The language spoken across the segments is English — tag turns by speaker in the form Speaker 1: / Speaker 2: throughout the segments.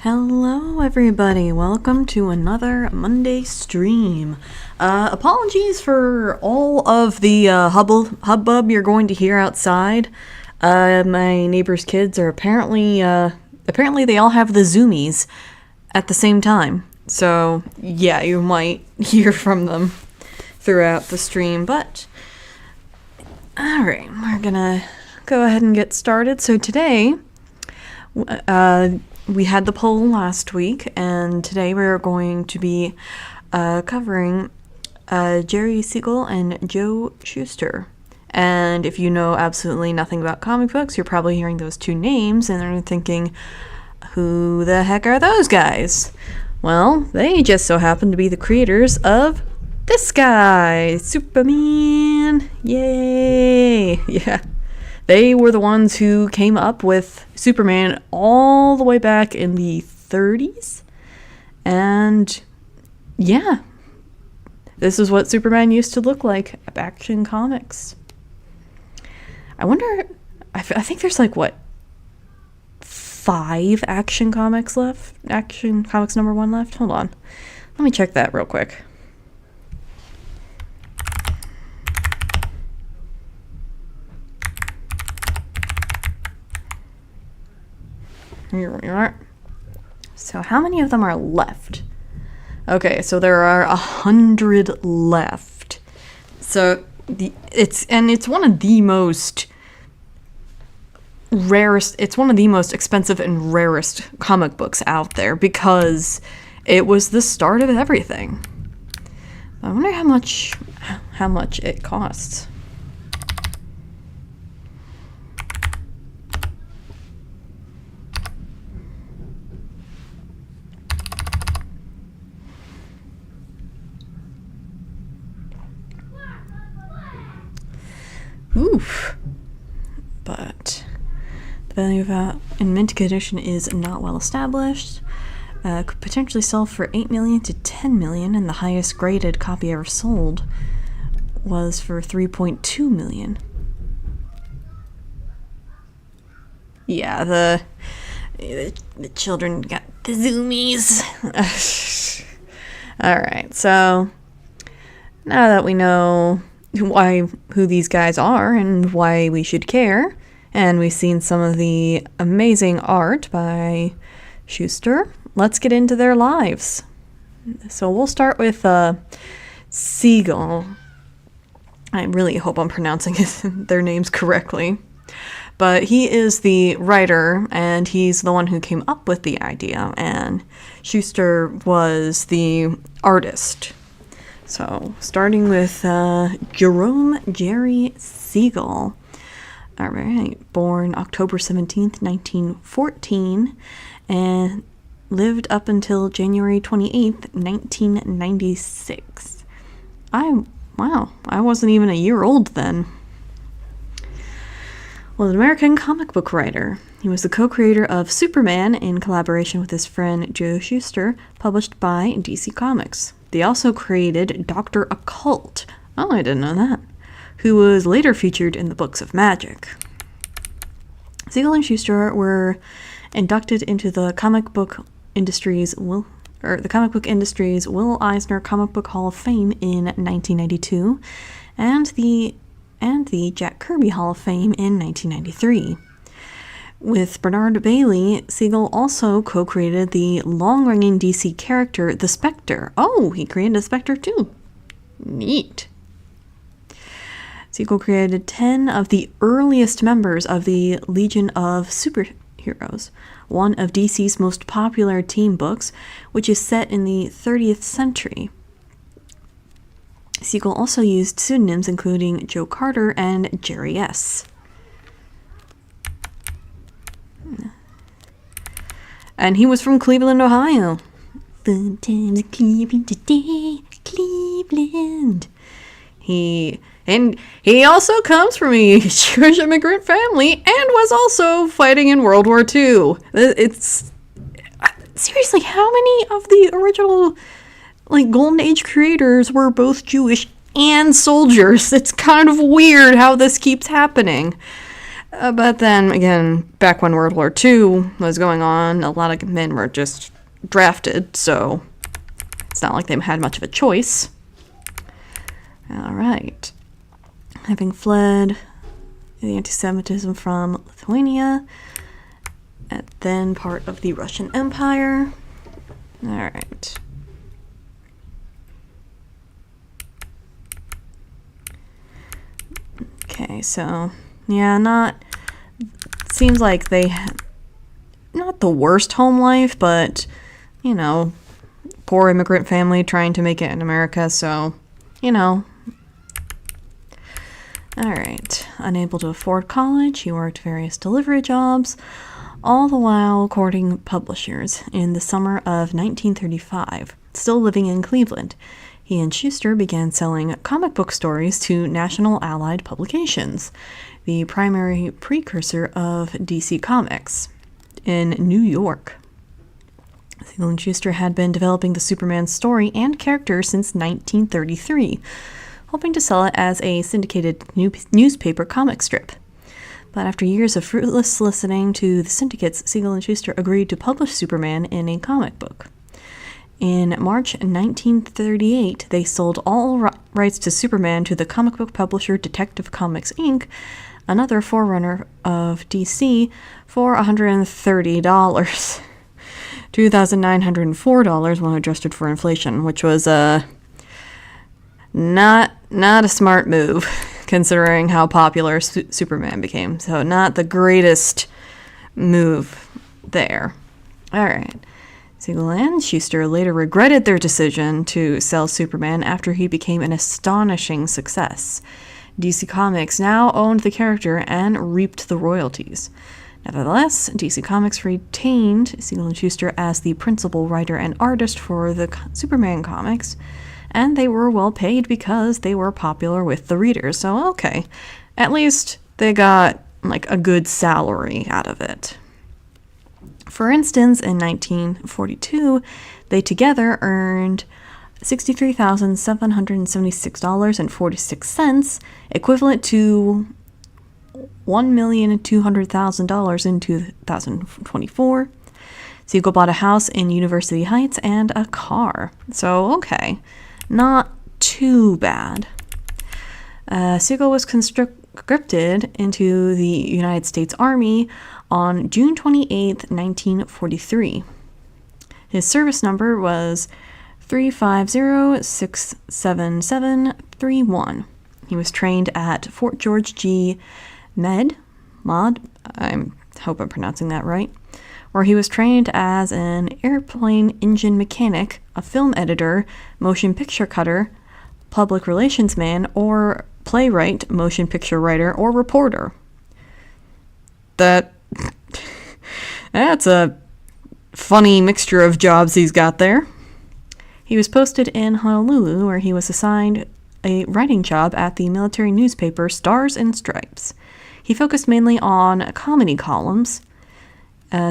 Speaker 1: Hello everybody, welcome to another Monday stream. Apologies for all of the hubbub you're going to hear outside. My neighbor's kids are apparently they all have the zoomies at the same time. So yeah, you might hear from them throughout the stream, but alright, we're gonna go ahead and get started. So today, we had the poll last week, and today we're going to be covering Siegel and Joe Shuster. And if you know absolutely nothing about comic books, you're probably hearing those two names and are thinking, who the heck are those guys? Well, they just so happen to be the creators of this guy, Superman. Yay! Yeah. They were the ones who came up with Superman all the way back in the 30s. And yeah, this is what Superman used to look like in Action Comics. I wonder, I think there's like, what, 5 Action Comics left? Action Comics number 1 left? Hold on. Let me check that real quick. Here we are. So how many of them are left? Okay, so there are 100 left. So it's one of the most rarest, it's one of the most expensive and rarest comic books out there because it was the start of everything. I wonder how much it costs. Oof. But the value of in mint condition is not well established. Could potentially sell for $8 million to $10 million, and the highest graded copy ever sold was for $3.2 million. Yeah, the children got the zoomies. Alright, so now that we know who these guys are and why we should care, and we've seen some of the amazing art by Shuster, let's get into their lives. So we'll start with Siegel. I really hope I'm pronouncing their names correctly. But he is the writer, and he's the one who came up with the idea, and Shuster was the artist. So, starting with Jerome Jerry Siegel. All right, born October 17th, 1914, and lived up until January 28th, 1996. Wow, I wasn't even a year old then. Was an American comic book writer. He was the co-creator of Superman in collaboration with his friend Joe Shuster, published by DC Comics. They also created Dr. Occult. Oh, I didn't know that. Who was later featured in the Books of Magic. Siegel and Shuster were inducted into the comic book industry's Will Eisner Comic Book Hall of Fame in 1992, and the Jack Kirby Hall of Fame in 1993. With Bernard Bailey, Siegel also co-created the long-running DC character, the Spectre. Oh, he created a Spectre too. Neat. Siegel created 10 of the earliest members of the Legion of Superheroes, one of DC's most popular team books, which is set in the 30th century. Siegel also used pseudonyms including Joe Carter and Jerry S. And he was from Cleveland, Ohio. Fun times in Cleveland today, Cleveland. He also comes from a Jewish immigrant family and was also fighting in World War II. It's seriously, how many of the original Golden Age creators were both Jewish and soldiers? It's kind of weird how this keeps happening. But then, again, back when World War II was going on, a lot of men were just drafted, so it's not like they had much of a choice. All right. Having fled the anti-Semitism from Lithuania, and then part of the Russian Empire. All right. Okay, so yeah, seems like they had not the worst home life, but poor immigrant family trying to make it in America, so all right. Unable to afford college, he worked various delivery jobs, all the while courting publishers. In the summer of 1935, still living in Cleveland, he and Shuster began selling comic book stories to National Allied Publications, the primary precursor of DC Comics, in New York. Siegel and Shuster had been developing the Superman story and character since 1933, hoping to sell it as a syndicated newspaper comic strip. But after years of fruitless soliciting to the syndicates, Siegel and Shuster agreed to publish Superman in a comic book. In March 1938, they sold all rights to Superman to the comic book publisher Detective Comics, Inc., another forerunner of DC, for $130. $2,904 when adjusted for inflation, which was not a smart move, considering how popular Superman became. So not the greatest move there. All right. Siegel and Shuster later regretted their decision to sell Superman after he became an astonishing success. DC Comics now owned the character and reaped the royalties. Nevertheless, DC Comics retained Siegel and Shuster as the principal writer and artist for the Superman comics, and they were well paid because they were popular with the readers. So, okay, at least they got a good salary out of it. For instance, in 1942, they together earned $63,776.46, equivalent to $1,200,000 in 2024. Siegel bought a house in University Heights and a car. So, okay, not too bad. Siegel was conscripted into the United States Army on June 28, 1943. His service number was 350-677-31. He was trained at Fort George G. Mod, I hope I'm pronouncing that right, where he was trained as an airplane engine mechanic, a film editor, motion picture cutter, public relations man, or playwright, motion picture writer, or reporter. That's a funny mixture of jobs he's got there. He was posted in Honolulu, where he was assigned a writing job at the military newspaper Stars and Stripes. He focused mainly on comedy columns.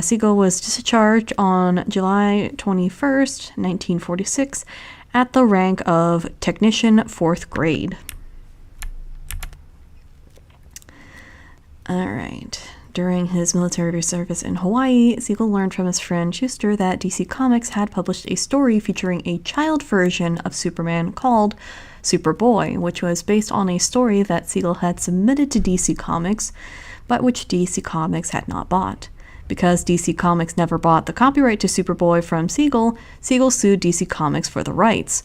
Speaker 1: Siegel was discharged on July 21st, 1946, at the rank of technician 4th grade. All right. During his military service in Hawaii, Siegel learned from his friend Shuster that DC Comics had published a story featuring a child version of Superman called Superboy, which was based on a story that Siegel had submitted to DC Comics, but which DC Comics had not bought. Because DC Comics never bought the copyright to Superboy from Siegel, Siegel sued DC Comics for the rights.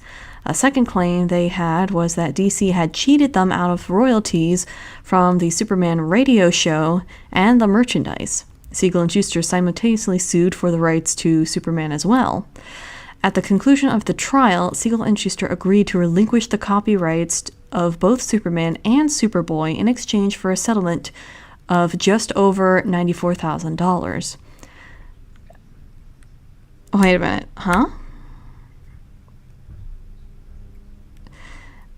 Speaker 1: A second claim they had was that DC had cheated them out of royalties from the Superman radio show and the merchandise. Siegel and Shuster simultaneously sued for the rights to Superman as well. At the conclusion of the trial, Siegel and Shuster agreed to relinquish the copyrights of both Superman and Superboy in exchange for a settlement of just over $94,000. Wait a minute, huh?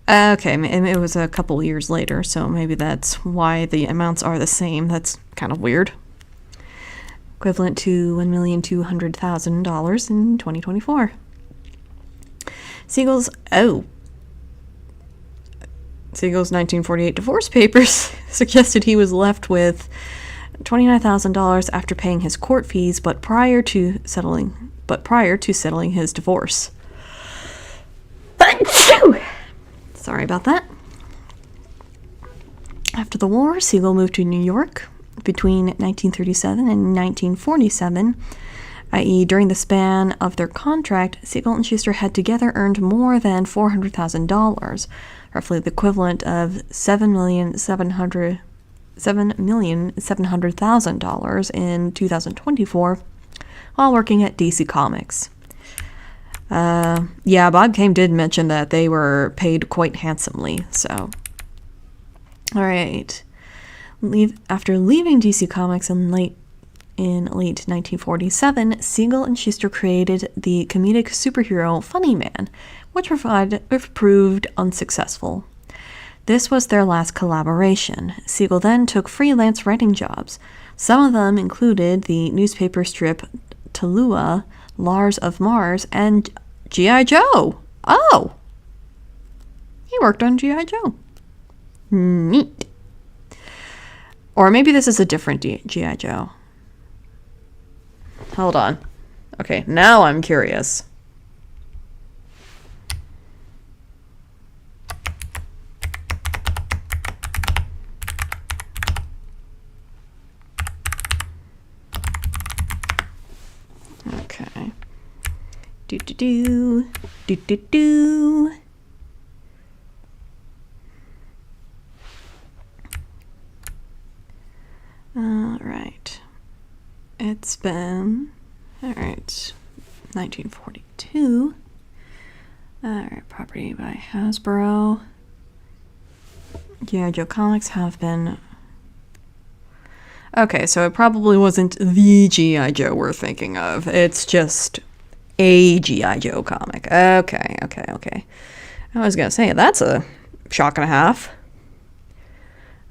Speaker 1: Okay, it was a couple years later, so maybe that's why the amounts are the same. That's kind of weird. Equivalent to $1,200,000 in 2024. Siegel's 1948 divorce papers suggested he was left with $29,000 after paying his court fees, but prior to settling his divorce. Sorry about that. After the war, Siegel moved to New York between 1937 and 1947, i.e. during the span of their contract. Siegel and Shuster had together earned more than $400,000, roughly the equivalent of $7,700,000 in 2024, while working at DC Comics. Bob Kane did mention that they were paid quite handsomely, so. Alright. After leaving DC Comics in late 1947, Siegel and Shuster created the comedic superhero Funny Man, which proved unsuccessful. This was their last collaboration. Siegel then took freelance writing jobs. Some of them included the newspaper strip Tallulah, Lars of Mars, and G.I. Joe. Oh! He worked on G.I. Joe. Neat. Or maybe this is a different G.I. Joe. Hold on. Okay, now I'm curious. Okay. Do. Alright. It's been, 1942. Alright, property by Hasbro. G.I. Joe comics have been... Okay, so it probably wasn't the G.I. Joe we're thinking of. It's just a G.I. Joe comic. Okay. I was gonna say, that's a shock and a half.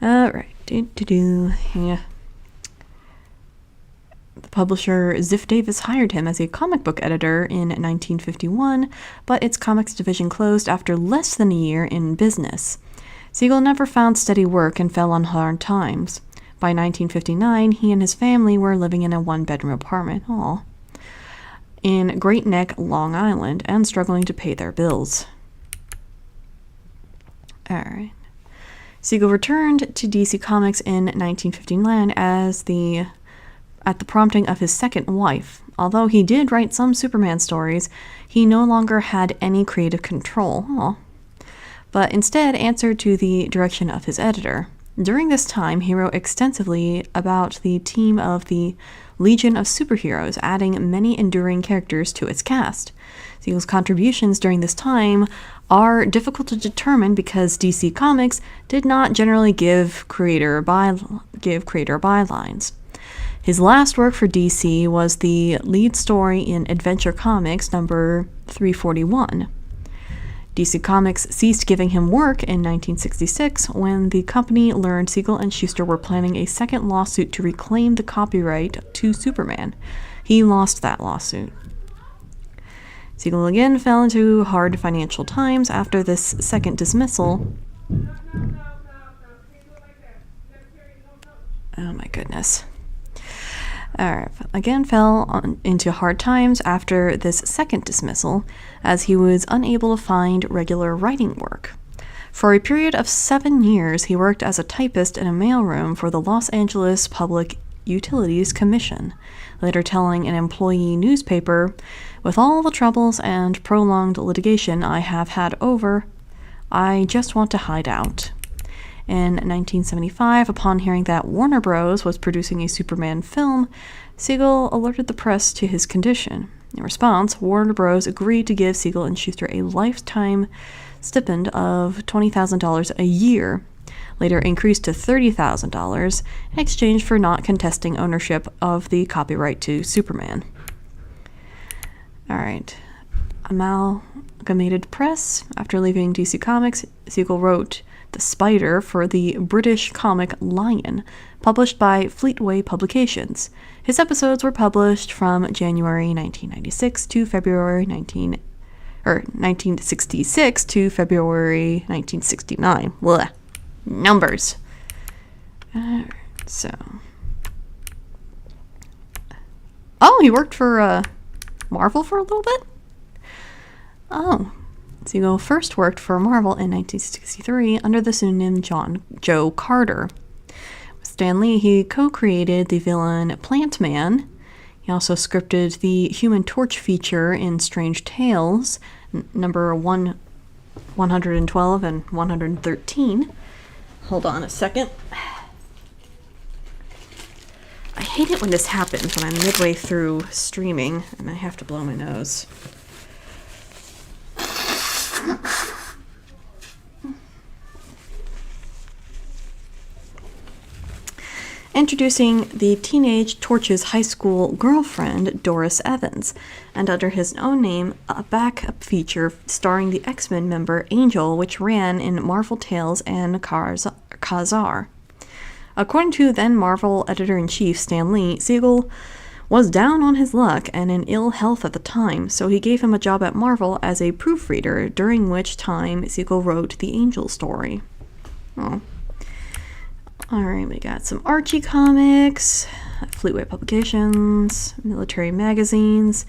Speaker 1: Alright, yeah. The publisher Ziff Davis hired him as a comic book editor in 1951, but its comics division closed after less than a year in business. Siegel never found steady work and fell on hard times. By 1959, he and his family were living in a one-bedroom apartment in Great Neck, Long Island, and struggling to pay their bills. Alright. Siegel returned to DC Comics in 1959 at the prompting of his second wife. Although he did write some Superman stories, he no longer had any creative control, but instead answered to the direction of his editor. During this time, he wrote extensively about the team of the Legion of Superheroes, adding many enduring characters to its cast. Siegel's contributions during this time are difficult to determine because DC Comics did not generally give creator bylines. His last work for DC was the lead story in Adventure Comics number 341. DC Comics ceased giving him work in 1966 when the company learned Siegel and Shuster were planning a second lawsuit to reclaim the copyright to Superman. He lost that lawsuit. Siegel again fell into hard financial times after this second dismissal. Oh my goodness. Again fell into hard times after this second dismissal, as he was unable to find regular writing work. For a period of 7 years, he worked as a typist in a mailroom for the Los Angeles Public Utilities Commission, later telling an employee newspaper, "With all the troubles and prolonged litigation I have had over, I just want to hide out." In 1975, upon hearing that Warner Bros. Was producing a Superman film, Siegel alerted the press to his condition. In response, Warner Bros. Agreed to give Siegel and Shuster a lifetime stipend of $20,000 a year, later increased to $30,000, in exchange for not contesting ownership of the copyright to Superman. Alright. Amalgamated Press. After leaving DC Comics, Siegel wrote The Spider for the British comic Lion, published by Fleetway Publications. His episodes were published from January 1996 to or 1966 to February 1969. Blah. Numbers. So. Oh, he worked for Marvel for a little bit? Oh. Siegel first worked for Marvel in 1963 under the pseudonym Joe Carter. With Stan Lee, he co-created the villain Plant Man. He also scripted the Human Torch feature in Strange Tales, number 112 and 113. Hold on a second. I hate it when this happens, when I'm midway through streaming and I have to blow my nose. Introducing the Teenage Torch's high school girlfriend, Doris Evans, and under his own name, a backup feature starring the X-Men member Angel, which ran in Marvel Tales and Kazar. According to then Marvel editor-in-chief Stan Lee, Siegel was down on his luck and in ill health at the time, so he gave him a job at Marvel as a proofreader, during which time Siegel wrote the Angel story. Oh. Alright, we got some Archie comics, Fleetway Publications, military magazines,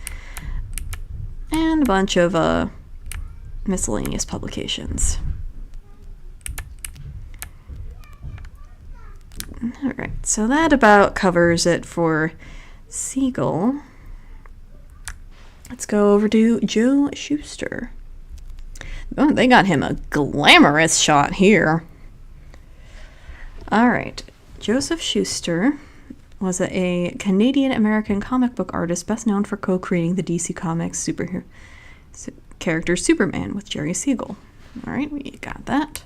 Speaker 1: and a bunch of miscellaneous publications. Alright, so that about covers it for Siegel. Let's go over to Joe Shuster. Oh, they got him a glamorous shot here. Alright, Joseph Shuster was a Canadian-American comic book artist best known for co-creating the DC Comics superhero character Superman with Jerry Siegel. Alright, we got that.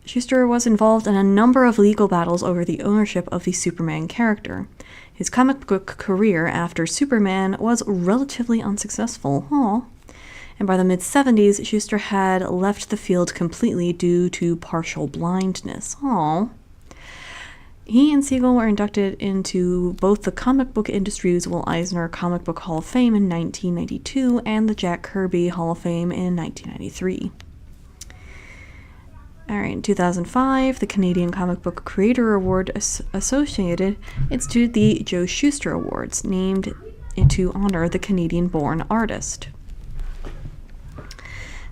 Speaker 1: Shuster was involved in a number of legal battles over the ownership of the Superman character. His comic book career after Superman was relatively unsuccessful. Aww. And by the mid-70s, Shuster had left the field completely due to partial blindness. Aww. He and Siegel were inducted into both the comic book industry's Will Eisner Comic Book Hall of Fame in 1992 and the Jack Kirby Hall of Fame in 1993. Alright, in 2005, the Canadian Comic Book Creator Award Associated instituted the Joe Shuster Awards, named to honor the Canadian-born artist.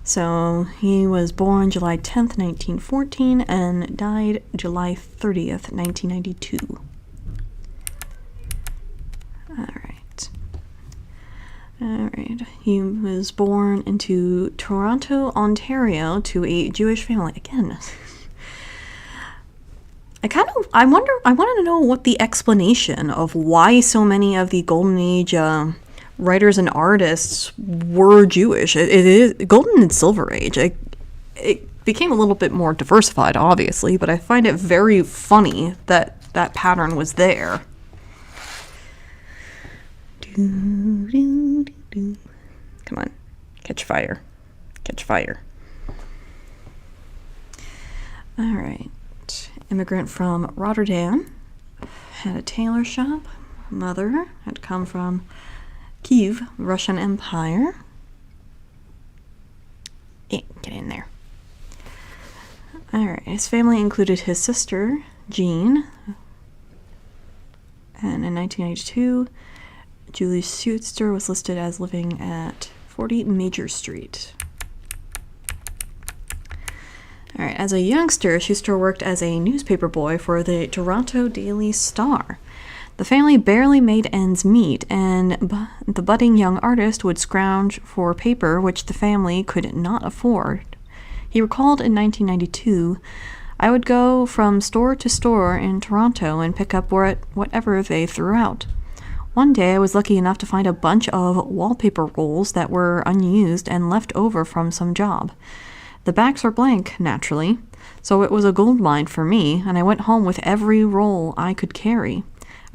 Speaker 1: So, he was born July 10th, 1914, and died July 30th, 1992. Alright. He was born into Toronto, Ontario, to a Jewish family. Again, I want to know what the explanation of why so many of the Golden Age writers and artists were Jewish. It is Golden and Silver Age. It became a little bit more diversified, obviously, but I find it very funny that that pattern was there. Come on, catch fire. Catch fire. All right. Immigrant from Rotterdam. Had a tailor shop. Mother had come from Kiev, Russian Empire. Yeah, get in there. Alright, his family included his sister, Jean. And in 1992, Julie Schuster was listed as living at 40 Major Street. Alright, as a youngster, Schuster worked as a newspaper boy for the Toronto Daily Star. The family barely made ends meet, and the budding young artist would scrounge for paper which the family could not afford. He recalled in 1992, "I would go from store to store in Toronto and pick up whatever they threw out. One day I was lucky enough to find a bunch of wallpaper rolls that were unused and left over from some job. The backs were blank, naturally, so it was a gold mine for me, and I went home with every roll I could carry.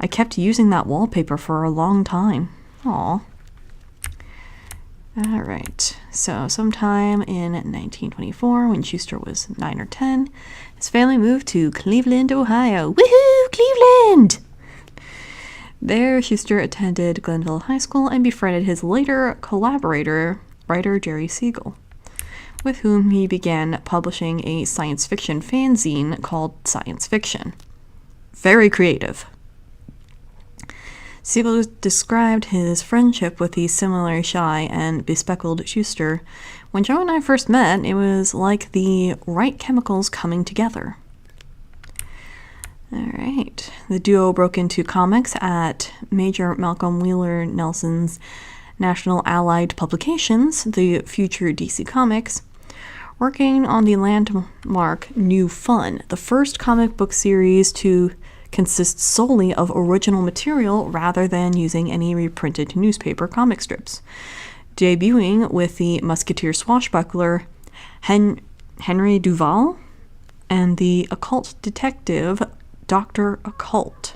Speaker 1: I kept using that wallpaper for a long time." Aw. Alright, so sometime in 1924, when Schuster was 9 or 10, his family moved to Cleveland, Ohio. Woohoo, Cleveland! There, Shuster attended Glenville High School and befriended his later collaborator, writer Jerry Siegel, with whom he began publishing a science fiction fanzine called Science Fiction. Very creative. Siegel described his friendship with the similarly shy and bespectacled Shuster. When Joe and I first met, it was like the right chemicals coming together. Alright. The duo broke into comics at Major Malcolm Wheeler Nelson's National Allied Publications, the future DC Comics, working on the landmark New Fun, the first comic book series to consist solely of original material rather than using any reprinted newspaper comic strips, debuting with the musketeer swashbuckler Henry Duval and the occult detective Dr. Occult,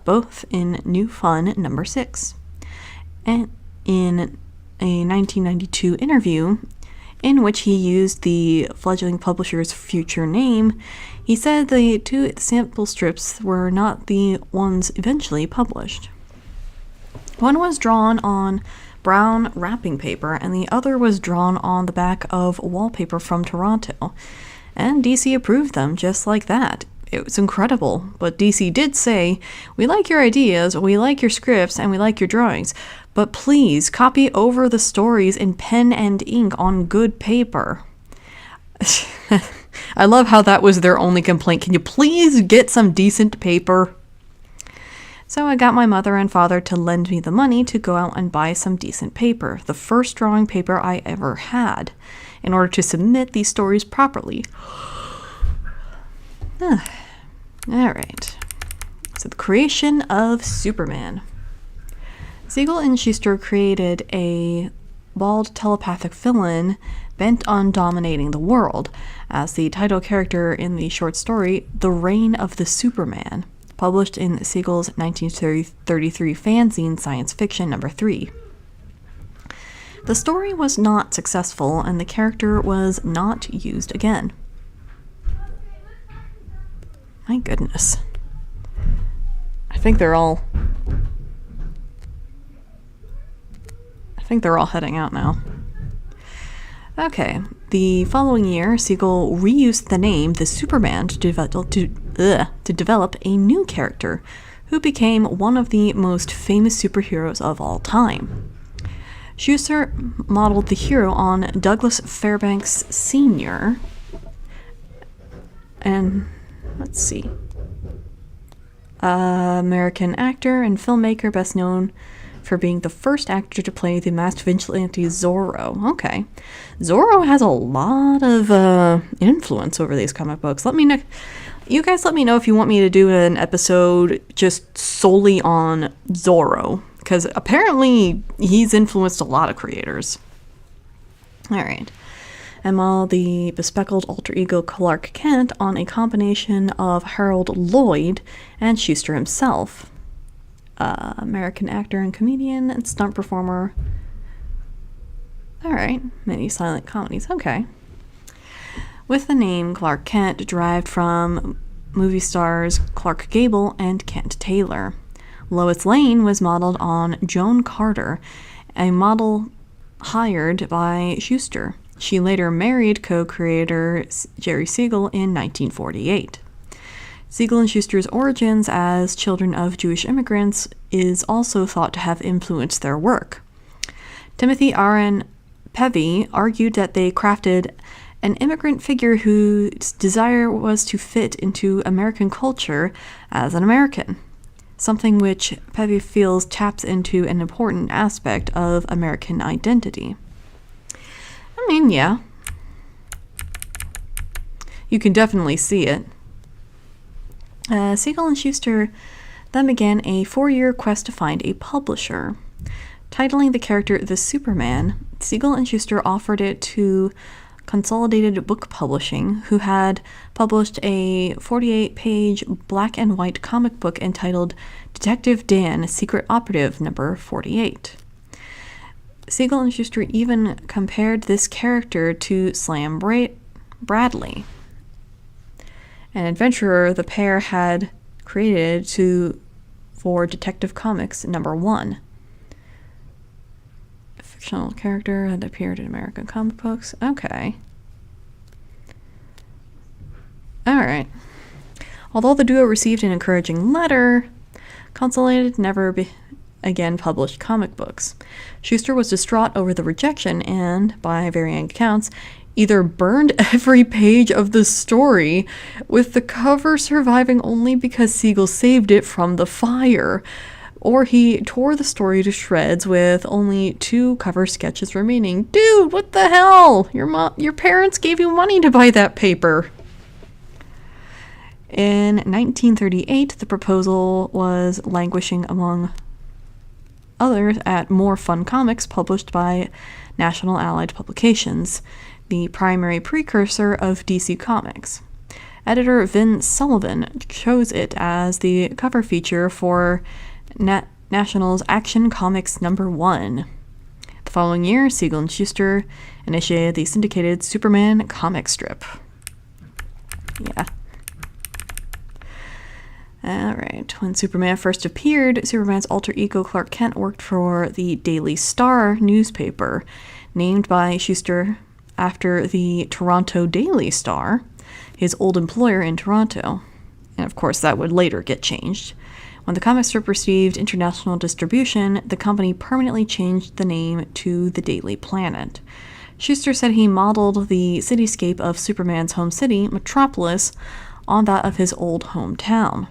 Speaker 1: both in New Fun number 6. And in a 1992 interview, in which he used the fledgling publisher's future name, he said the two sample strips were not the ones eventually published. One was drawn on brown wrapping paper, and the other was drawn on the back of wallpaper from Toronto, and DC approved them just like that. It was incredible, but DC did say, "We like your ideas, we like your scripts, and we like your drawings, but please copy over the stories in pen and ink on good paper." I love how that was their only complaint. Can you please get some decent paper? So I got my mother and father to lend me the money to go out and buy some decent paper, the first drawing paper I ever had, in order to submit these stories properly. Alright. So the creation of Superman. Siegel and Shuster created a bald telepathic villain bent on dominating the world as the title character in the short story The Reign of the Superman, published in Siegel's 1933 fanzine Science Fiction number 3. The story was not successful and the character was not used again. My goodness. I think they're all heading out now. Okay, the following year, Siegel reused the name The Superman to develop a new character who became one of the most famous superheroes of all time. Shuster modeled the hero on Douglas Fairbanks Sr. and let's see. American actor and filmmaker best known for being the first actor to play the masked vigilante Zorro. Okay. Zorro has a lot of influence over these comic books. You guys let me know if you want me to do an episode just solely on Zorro, because apparently he's influenced a lot of creators. Alright. And while the bespectacled alter ego Clark Kent on a combination of Harold Lloyd and Shuster himself. American actor and comedian and stunt performer. Alright, many silent comedies, okay. With the name Clark Kent derived from movie stars Clark Gable and Kent Taylor. Lois Lane was modeled on Joan Carter, a model hired by Shuster. She later married co-creator Jerry Siegel in 1948. Siegel and Shuster's origins as children of Jewish immigrants is also thought to have influenced their work. Timothy Aaron Pevey argued that they crafted an immigrant figure whose desire was to fit into American culture as an American, something which Pevey feels taps into an important aspect of American identity. I mean, yeah. You can definitely see it. Siegel and Shuster then began a 4-year quest to find a publisher. Titling the character The Superman, Siegel and Shuster offered it to Consolidated Book Publishing, who had published a 48-page black and white comic book entitled Detective Dan, Secret Operative number 48. Siegel and Shuster even compared this character to Slam Bradley, an adventurer the pair had created to for Detective Comics #1. A fictional character that appeared in American comic books. Okay. Alright. Although the duo received an encouraging letter, Consolidated never again published comic books. Shuster was distraught over the rejection and, by varying accounts, either burned every page of the story, with the cover surviving only because Siegel saved it from the fire, or he tore the story to shreds with only 2 cover sketches remaining. Dude, what the hell? Your parents gave you money to buy that paper. In 1938, the proposal was languishing among others at More Fun Comics, published by National Allied Publications, the primary precursor of DC Comics. Editor Vin Sullivan chose it as the cover feature for National's Action Comics #1. The following year, Siegel and Shuster initiated the syndicated Superman comic strip. Yeah. Alright, when Superman first appeared, Superman's alter ego Clark Kent worked for the Daily Star newspaper, named by Shuster after the Toronto Daily Star, his old employer in Toronto. And of course, that would later get changed. When the comic strip received international distribution, the company permanently changed the name to the Daily Planet. Shuster said he modeled the cityscape of Superman's home city, Metropolis, on that of his old hometown.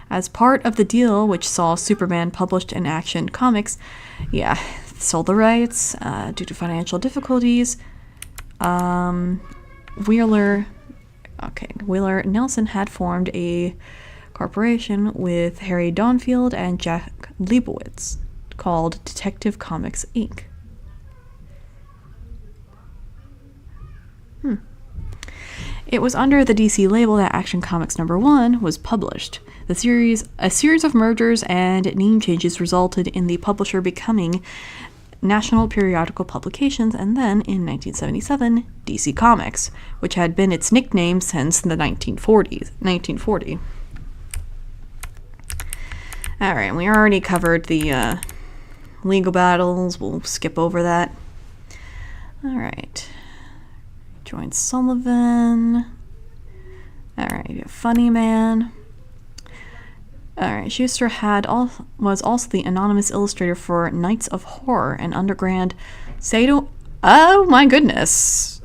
Speaker 1: As part of the deal, which saw Superman published in Action Comics, sold the rights due to financial difficulties. Wheeler Nelson had formed a corporation with Harry Donfield and Jack Leibowitz called Detective Comics Inc. It was under the DC label that Action Comics #1 was published. A series of mergers and name changes resulted in the publisher becoming National Periodical Publications, and then, in 1977, DC Comics, which had been its nickname since the 1940. Alright, we already covered the legal battles. We'll skip over that. Alright. Join Sullivan. Alright, Funny Man. Alright, Shuster was also the anonymous illustrator for Knights of Horror, an underground oh my goodness.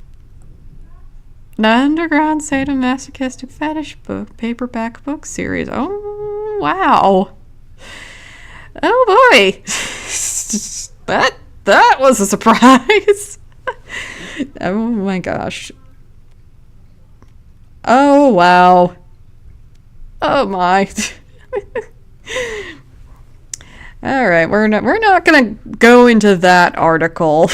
Speaker 1: The underground sadomasochistic fetish book, paperback book series. Oh, wow. Oh boy. That was a surprise. Oh my gosh. Oh wow. Oh my. All right, we're not going to go into that article.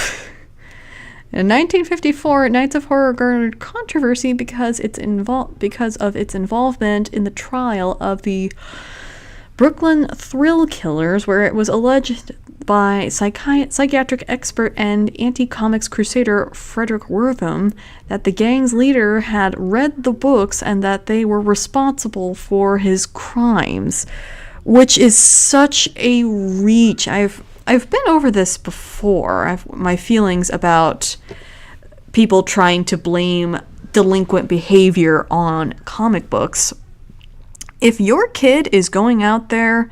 Speaker 1: In 1954, Knights of Horror garnered controversy because of its involvement in the trial of the Brooklyn Thrill Killers, where it was alleged by psychiatric expert and anti-comics crusader Frederick Wortham that the gang's leader had read the books and that they were responsible for his crimes, which is such a reach. I've been over this before. My feelings about people trying to blame delinquent behavior on comic books. If your kid is going out there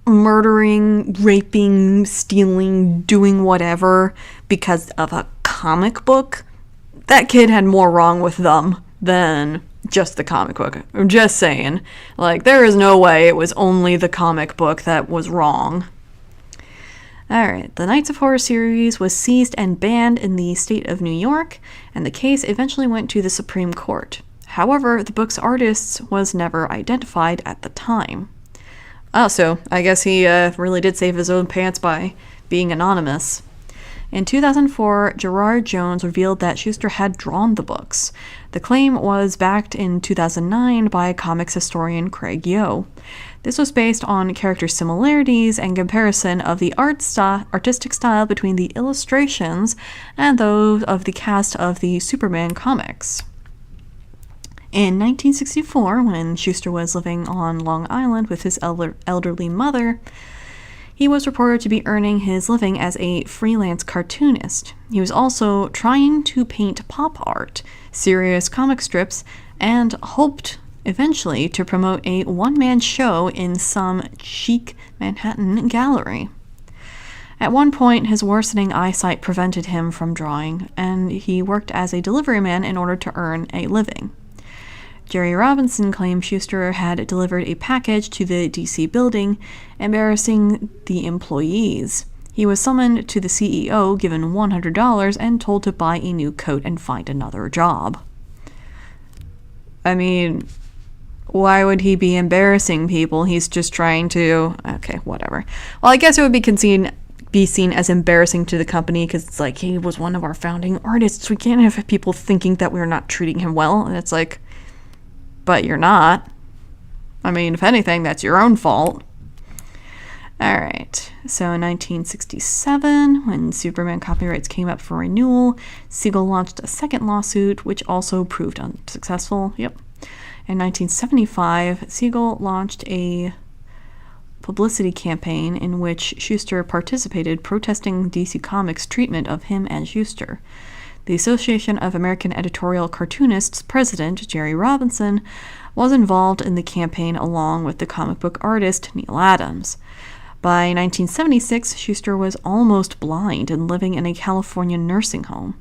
Speaker 1: murdering, raping, stealing, doing whatever because of a comic book, that kid had more wrong with them than just the comic book. I'm just saying. Like, there is no way it was only the comic book that was wrong. Alright, the Knights of Horror series was seized and banned in the state of New York, and the case eventually went to the Supreme Court. However, the book's artist was never identified at the time. Oh, so I guess he really did save his own pants by being anonymous. In 2004, Gerard Jones revealed that Shuster had drawn the books. The claim was backed in 2009 by comics historian Craig Yo. This was based on character similarities and comparison of the artistic style between the illustrations and those of the cast of the Superman comics. In 1964, when Shuster was living on Long Island with his elderly mother, he was reported to be earning his living as a freelance cartoonist. He was also trying to paint pop art, serious comic strips, and hoped eventually to promote a one-man show in some chic Manhattan gallery. At one point, his worsening eyesight prevented him from drawing, and he worked as a delivery man in order to earn a living. Jerry Robinson claimed Shuster had delivered a package to the D.C. building, embarrassing the employees. He was summoned to the CEO, given $100, and told to buy a new coat and find another job. I mean, why would he be embarrassing people? He's just trying to... Okay, whatever. Well, I guess it would be seen as embarrassing to the company because it's like, he was one of our founding artists. We can't have people thinking that we're not treating him well. And it's like... But you're not. I mean, if anything, that's your own fault. Alright, so in 1967, when Superman copyrights came up for renewal, Siegel launched a second lawsuit, which also proved unsuccessful. Yep. In 1975, Siegel launched a publicity campaign in which Shuster participated, protesting DC Comics' treatment of him and Shuster. The Association of American Editorial Cartoonists president, Jerry Robinson, was involved in the campaign along with the comic book artist Neal Adams. By 1976, Shuster was almost blind and living in a California nursing home.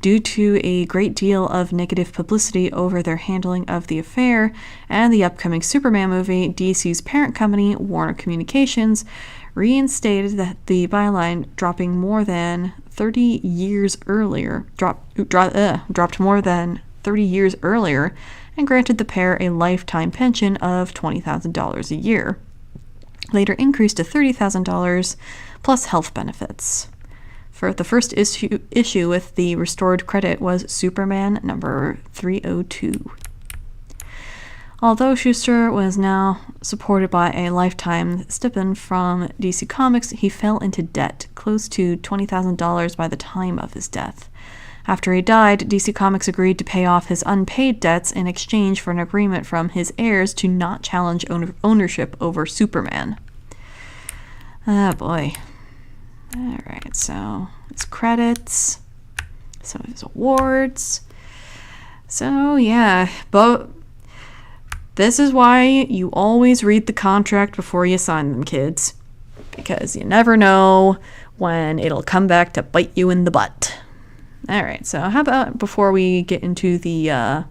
Speaker 1: Due to a great deal of negative publicity over their handling of the affair and the upcoming Superman movie, DC's parent company, Warner Communications, reinstated the byline, dropped more than 30 years earlier, and granted the pair a lifetime pension of $20,000 a year. Later increased to $30,000 plus health benefits. For the first issue with the restored credit was Superman number 302. Although Shuster was now supported by a lifetime stipend from DC Comics, he fell into debt, close to $20,000 by the time of his death. After he died, DC Comics agreed to pay off his unpaid debts in exchange for an agreement from his heirs to not challenge ownership over Superman. Ah, boy. Alright, so his credits, some of his awards. So, yeah, but this is why you always read the contract before you sign them, kids. Because you never know when it'll come back to bite you in the butt. Alright, so how about before we get into the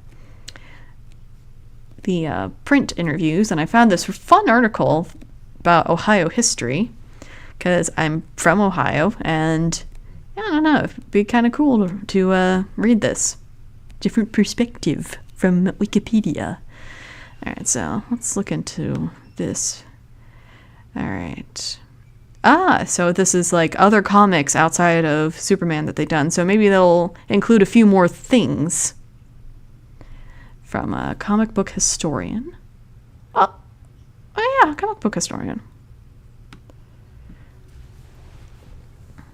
Speaker 1: print interviews, and I found this fun article about Ohio history, because I'm from Ohio, and I don't know, it'd be kind of cool to read this. Different perspective from Wikipedia. Alright, so let's look into this. Alright. So this is like other comics outside of Superman that they've done. So maybe they'll include a few more things from a comic book historian. Oh yeah, comic book historian.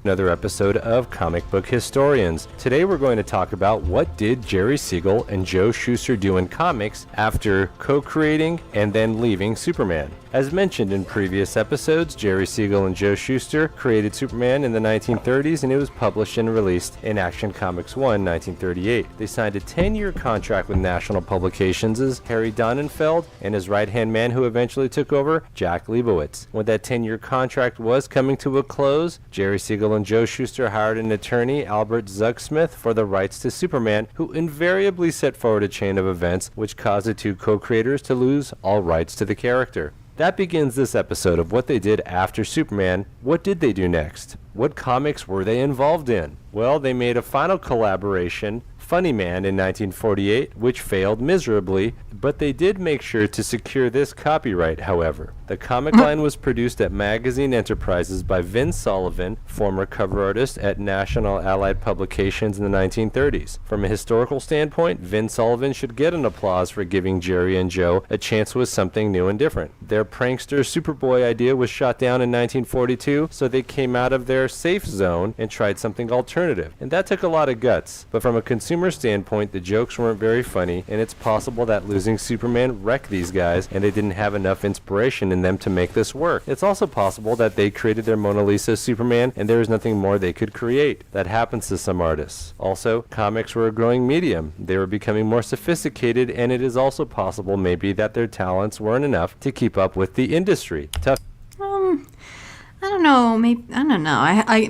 Speaker 2: Another episode of Comic Book Historians. Today we're going to talk about what did Jerry Siegel and Joe Shuster do in comics after co-creating and then leaving Superman. As mentioned in previous episodes, Jerry Siegel and Joe Shuster created Superman in the 1930s, and it was published and released in Action Comics 1, 1938. They signed a 10-year contract with National Publications as Harry Donenfeld and his right-hand man who eventually took over, Jack Leibowitz. When that 10-year contract was coming to a close, Jerry Siegel and Joe Shuster hired an attorney, Albert Zugsmith, for the rights to Superman, who invariably set forward a chain of events which caused the two co-creators to lose all rights to the character. That begins this episode of what they did after Superman. What did they do next? What comics were they involved in? Well, they made a final collaboration, Funny Man, in 1948, which failed miserably, but they did make sure to secure this copyright, however. The comic line was produced at Magazine Enterprises by Vince Sullivan, former cover artist at National Allied Publications in the 1930s. From a historical standpoint, Vince Sullivan should get an applause for giving Jerry and Joe a chance with something new and different. Their prankster Superboy idea was shot down in 1942, so they came out of their safe zone and tried something alternative. And that took a lot of guts. But from a consumer standpoint, the jokes weren't very funny, and it's possible that losing Superman wrecked these guys and they didn't have enough inspiration in them to make this work. It's also possible that they created their Mona Lisa Superman and there was nothing more they could create. That happens to some artists. Also, comics were a growing medium. They were becoming more sophisticated, and it is also possible maybe that their talents weren't enough to keep up with the industry. Tough.
Speaker 1: I don't know. Maybe I don't know.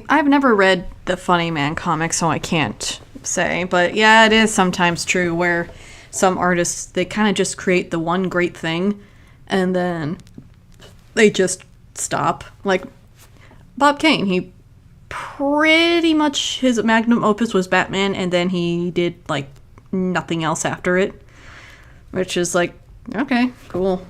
Speaker 1: I've never read the Funny Man comics, so I can't say. But yeah, it is sometimes true where some artists, they kind of just create the one great thing, and then they just stop. Like Bob Kane, he pretty much, his magnum opus was Batman, and then he did like nothing else after it, which is like, okay, cool.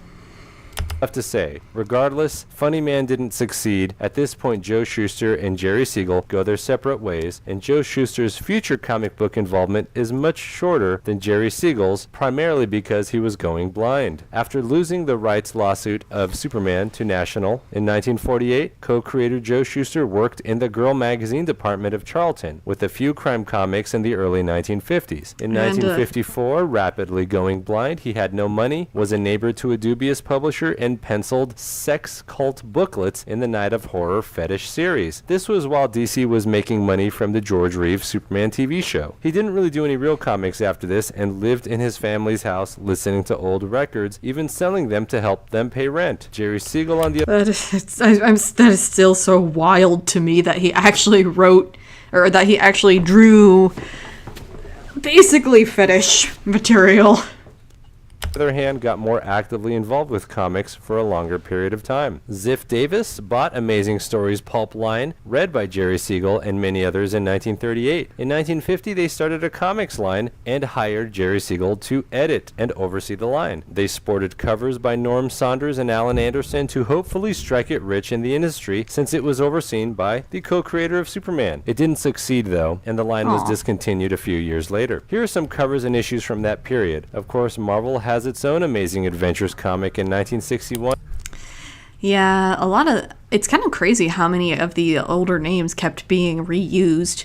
Speaker 2: To say. Regardless, Funny Man didn't succeed. At this point, Joe Shuster and Jerry Siegel go their separate ways, and Joe Shuster's future comic book involvement is much shorter than Jerry Siegel's, primarily because he was going blind. After losing the rights lawsuit of Superman to National in 1948, co-creator Joe Shuster worked in the Girl magazine department of Charlton with a few crime comics in the early 1950s. In 1954, rapidly going blind, he had no money, was a neighbor to a dubious publisher, and penciled sex cult booklets in the Night of Horror fetish series. This was while DC was making money from the George Reeves Superman TV show. He didn't really do any real comics after this and lived in his family's house listening to old records, even selling them to help them pay rent. Jerry Siegel on the
Speaker 1: that is still so wild to me that he actually wrote, or that he actually drew basically fetish material.
Speaker 2: other hand, got more actively involved with comics for a longer period of time. Ziff Davis bought Amazing Stories pulp line, read by Jerry Siegel and many others in 1938. In 1950, they started a comics line and hired Jerry Siegel to edit and oversee the line. They sported covers by Norm Saunders and Alan Anderson to hopefully strike it rich in the industry, since it was overseen by the co-creator of Superman. It didn't succeed, though, and the line was discontinued a few years later. Here are some covers and issues from that period. Of course, Marvel has its own Amazing Adventures comic in 1961.
Speaker 1: Yeah, it's kind of crazy how many of the older names kept being reused.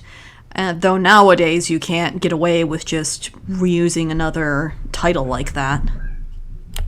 Speaker 1: Though nowadays you can't get away with just reusing another title like that.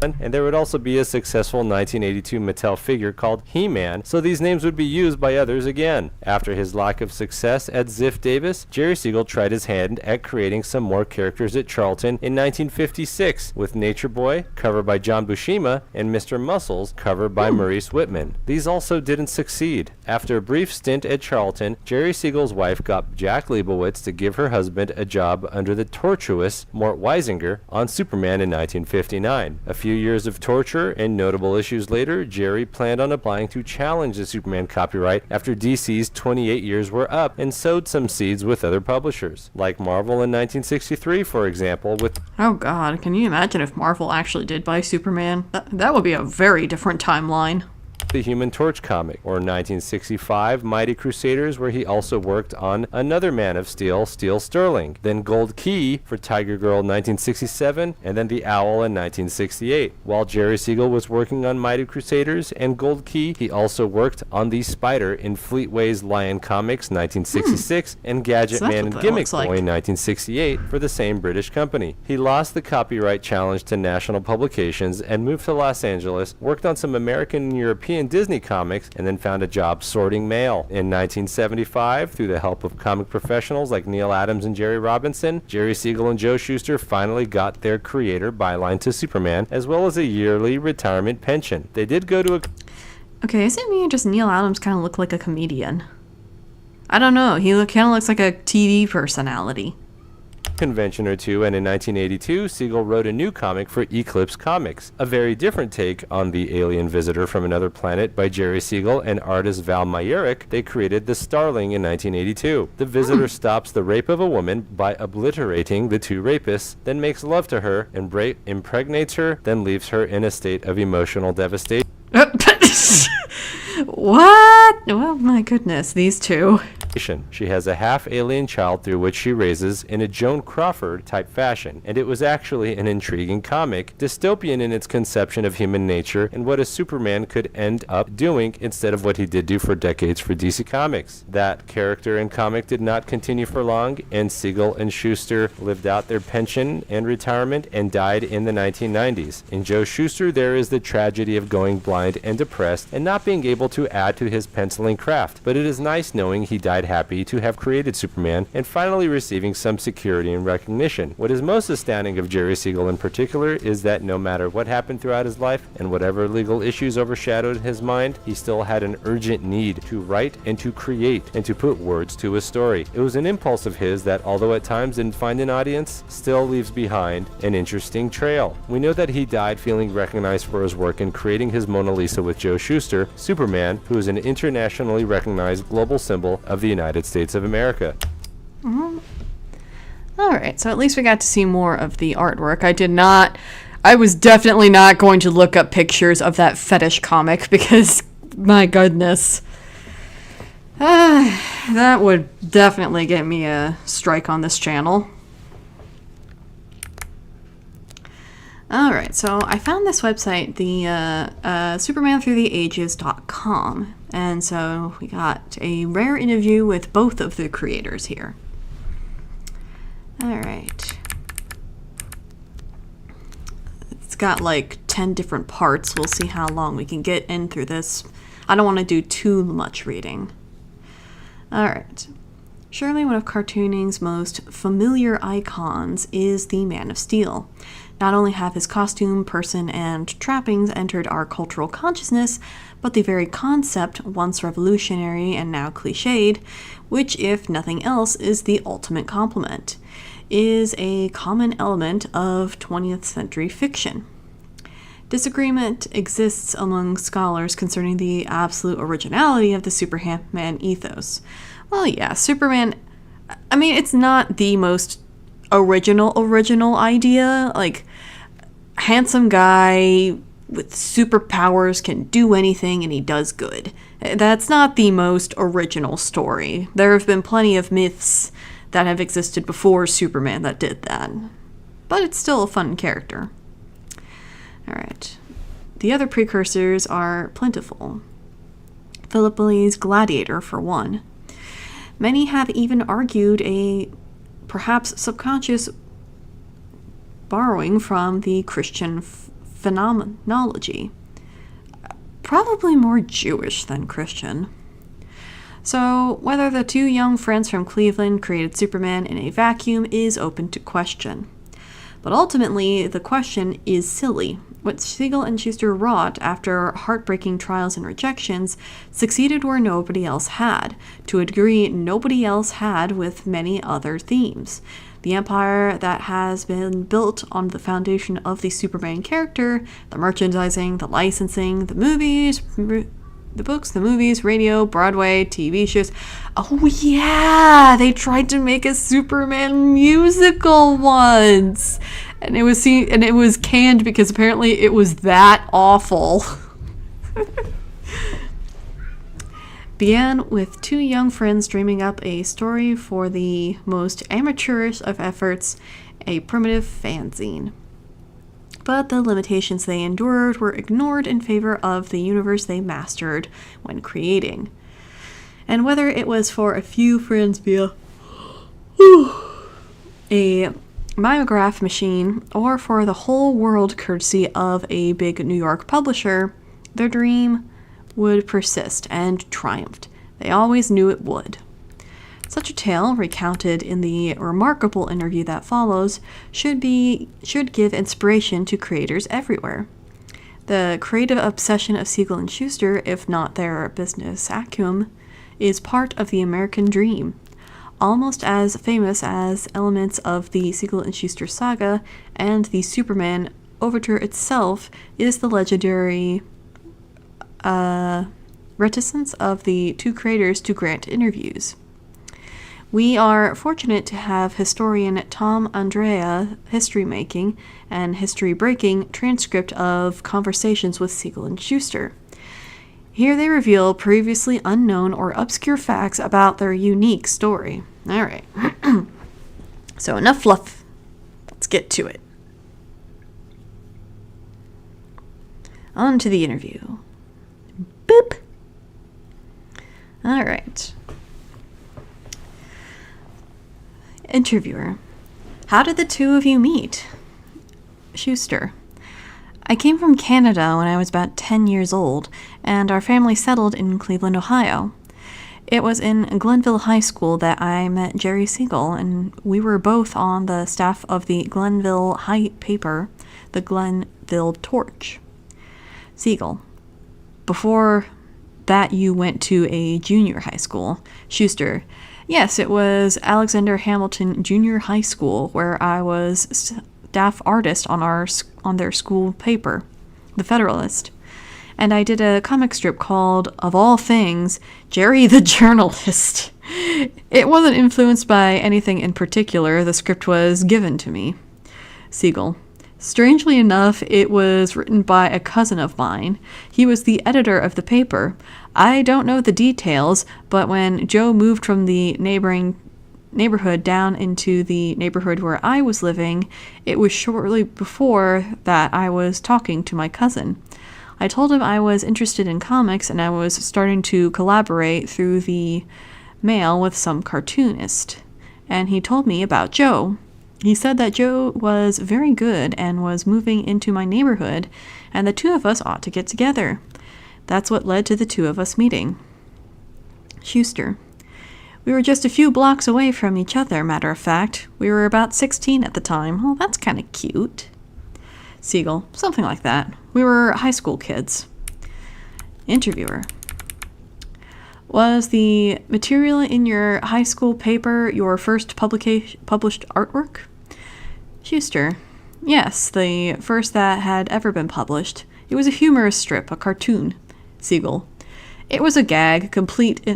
Speaker 2: And there would also be a successful 1982 Mattel figure called He-Man, so these names would be used by others again. After his lack of success at Ziff Davis, Jerry Siegel tried his hand at creating some more characters at Charlton in 1956, with Nature Boy, cover by John Buscema, and Mr. Muscles, cover by Maurice Whitman. These also didn't succeed. After a brief stint at Charlton, Jerry Siegel's wife got Jack Leibowitz to give her husband a job under the tortuous Mort Weisinger on Superman in 1959. A few years of torture and notable issues later, Jerry planned on applying to challenge the Superman copyright after DC's 28 years were up, and sowed some seeds with other publishers, like Marvel in 1963, for example, with...
Speaker 1: Oh god, can you imagine if Marvel actually did buy Superman? That would be a very different timeline.
Speaker 2: The Human Torch comic, or 1965 Mighty Crusaders, where he also worked on another Man of Steel, Steel Sterling, then Gold Key for Tiger Girl 1967, and then The Owl in 1968. While Jerry Siegel was working on Mighty Crusaders and Gold Key, he also worked on the Spider in Fleetway's Lion Comics 1966 and Gadget Man and Gimmick Boy in 1968 for the same British company. He lost the copyright challenge to National Publications and moved to Los Angeles, worked on some American and European Disney comics, and then found a job sorting mail. In 1975, through the help of comic professionals like Neil Adams and Jerry Robinson, Jerry Siegel and Joe Shuster finally got their creator byline to Superman, as well as a yearly retirement pension. They did go to a...
Speaker 1: Okay, isn't me just Neil Adams kind of look like a comedian? I don't know, he kind of looks like a TV personality.
Speaker 2: Convention or two, and in 1982 Siegel wrote a new comic for Eclipse Comics, a very different take on the alien visitor from another planet by Jerry Siegel and artist Val Mayerick. They created the Starling in 1982. The visitor stops the rape of a woman by obliterating the two rapists, then makes love to her, impregnates her, then leaves her in a state of emotional devastation.
Speaker 1: What? Oh my goodness, these two.
Speaker 2: She has a half-alien child through which she raises in a Joan Crawford-type fashion, and it was actually an intriguing comic, dystopian in its conception of human nature and what a Superman could end up doing instead of what he did do for decades for DC Comics. That character and comic did not continue for long, and Siegel and Shuster lived out their pension and retirement and died in the 1990s. In Joe Shuster, there is the tragedy of going blind and depressed and not being able to add to his penciling craft, but it is nice knowing he died happy to have created Superman and finally receiving some security and recognition. What is most astounding of Jerry Siegel in particular is that no matter what happened throughout his life and whatever legal issues overshadowed his mind, he still had an urgent need to write and to create and to put words to his story. It was an impulse of his that, although at times didn't find an audience, still leaves behind an interesting trail. We know that he died feeling recognized for his work in creating his Mona Lisa with Joe Shuster, Superman, who is an internationally recognized global symbol of the United States of America.
Speaker 1: Alright, so at least we got to see more of the artwork. I was definitely not going to look up pictures of that fetish comic because, my goodness. That would definitely get me a strike on this channel. Alright, so I found this website, the supermanthroughtheages.com, and so we got a rare interview with both of the creators here. Alright. It's got like 10 different parts. We'll see how long we can get in through this. I don't want to do too much reading. Alright. Surely one of cartooning's most familiar icons is the Man of Steel. Not only have his costume, person, and trappings entered our cultural consciousness, but the very concept, once revolutionary and now cliched, which, if nothing else, is the ultimate compliment, is a common element of 20th century fiction. Disagreement exists among scholars concerning the absolute originality of the Superman ethos. Well, yeah, Superman, I mean, it's not the most original idea. Like, handsome guy with superpowers can do anything and he does good. That's not the most original story. There have been plenty of myths that have existed before Superman that did that. But it's still a fun character. Alright. The other precursors are plentiful. Philip Lee's Gladiator, for one. Many have even argued a perhaps subconscious borrowing from the Christian phenomenology. Probably more Jewish than Christian. So, whether the two young friends from Cleveland created Superman in a vacuum is open to question. But ultimately, the question is silly. What Siegel and Shuster wrought after heartbreaking trials and rejections succeeded where nobody else had, to a degree nobody else had with many other themes. The empire that has been built on the foundation of the Superman character, the merchandising, the licensing, the movies, the books, the movies, radio, Broadway, TV shows. Oh yeah, they tried to make a Superman musical once. And it was canned because apparently it was that awful. Began with two young friends dreaming up a story for the most amateurish of efforts, a primitive fanzine. But the limitations they endured were ignored in favor of the universe they mastered when creating. And whether it was for a few friends via a mimeograph machine or for the whole world courtesy of a big New York publisher, their dream would persist and triumphed. They always knew it would. Such a tale, recounted in the remarkable interview that follows, should give inspiration to creators everywhere. The creative obsession of Siegel and Shuster, if not their business acumen, is part of the American dream. Almost as famous as elements of the Siegel and Shuster saga and the Superman overture itself is the legendary reticence of the two creators to grant interviews. We are fortunate to have historian Tom Andrea history-making and history-breaking transcript of conversations with Siegel and Shuster. Here they reveal previously unknown or obscure facts about their unique story. All right. So enough fluff. Let's get to it. On to the interview. Boop. All right. Interviewer. How did the two of you meet? Shuster. I came from Canada when I was about 10 years old, and our family settled in Cleveland, Ohio. It was in Glenville High School that I met Jerry Siegel, and we were both on the staff of the Glenville High paper, the Glenville Torch. Siegel. Before that you went to a junior high school. Shuster. Yes, it was Alexander Hamilton Junior High School, where I was staff artist on their school paper, The Federalist. And I did a comic strip called, of all things, Jerry the Journalist. It wasn't influenced by anything in particular. The script was given to me. Siegel. Strangely enough, it was written by a cousin of mine. He was the editor of the paper. I don't know the details, but when Joe moved from the neighboring neighborhood down into the neighborhood where I was living, it was shortly before that I was talking to my cousin. I told him I was interested in comics and I was starting to collaborate through the mail with some cartoonist. And he told me about Joe. He said that Joe was very good and was moving into my neighborhood, and the two of us ought to get together. That's what led to the two of us meeting. Shuster. We were just a few blocks away from each other, matter of fact. We were about 16 at the time. Oh, that's kind of cute. Siegel. Something like that. We were high school kids. Interviewer. Was the material in your high school paper your first published artwork? Shuster. Yes, the first that had ever been published. It was a humorous strip, a cartoon. Siegel. It was a gag, complete